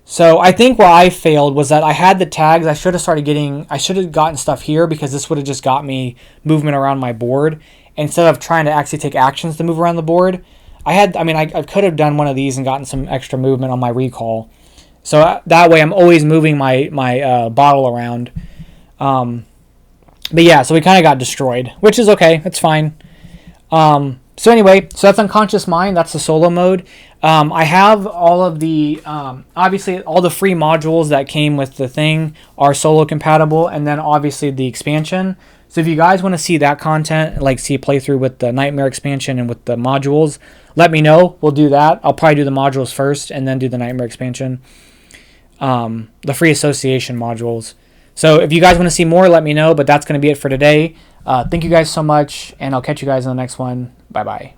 So I think where I failed was that I had the tags. I should have gotten stuff here because this would have just got me movement around my board instead of trying to actually take actions to move around the board. I could have done one of these and gotten some extra movement on my recall. So that way I'm always moving my bottle around. But yeah, so we kind of got destroyed, which is okay. It's fine. So anyway, so that's Unconscious Mind. That's the solo mode. I have all of the, obviously all the free modules that came with the thing are solo compatible, and then obviously the expansion. So if you guys want to see that content, like see a playthrough with the Nightmare expansion and with the modules, let me know. We'll do that. I'll probably do the modules first and then do the Nightmare expansion. The free association modules. So if you guys want to see more, let me know. But that's going to be it for today. Thank you guys so much, and I'll catch you guys in the next one. Bye-bye.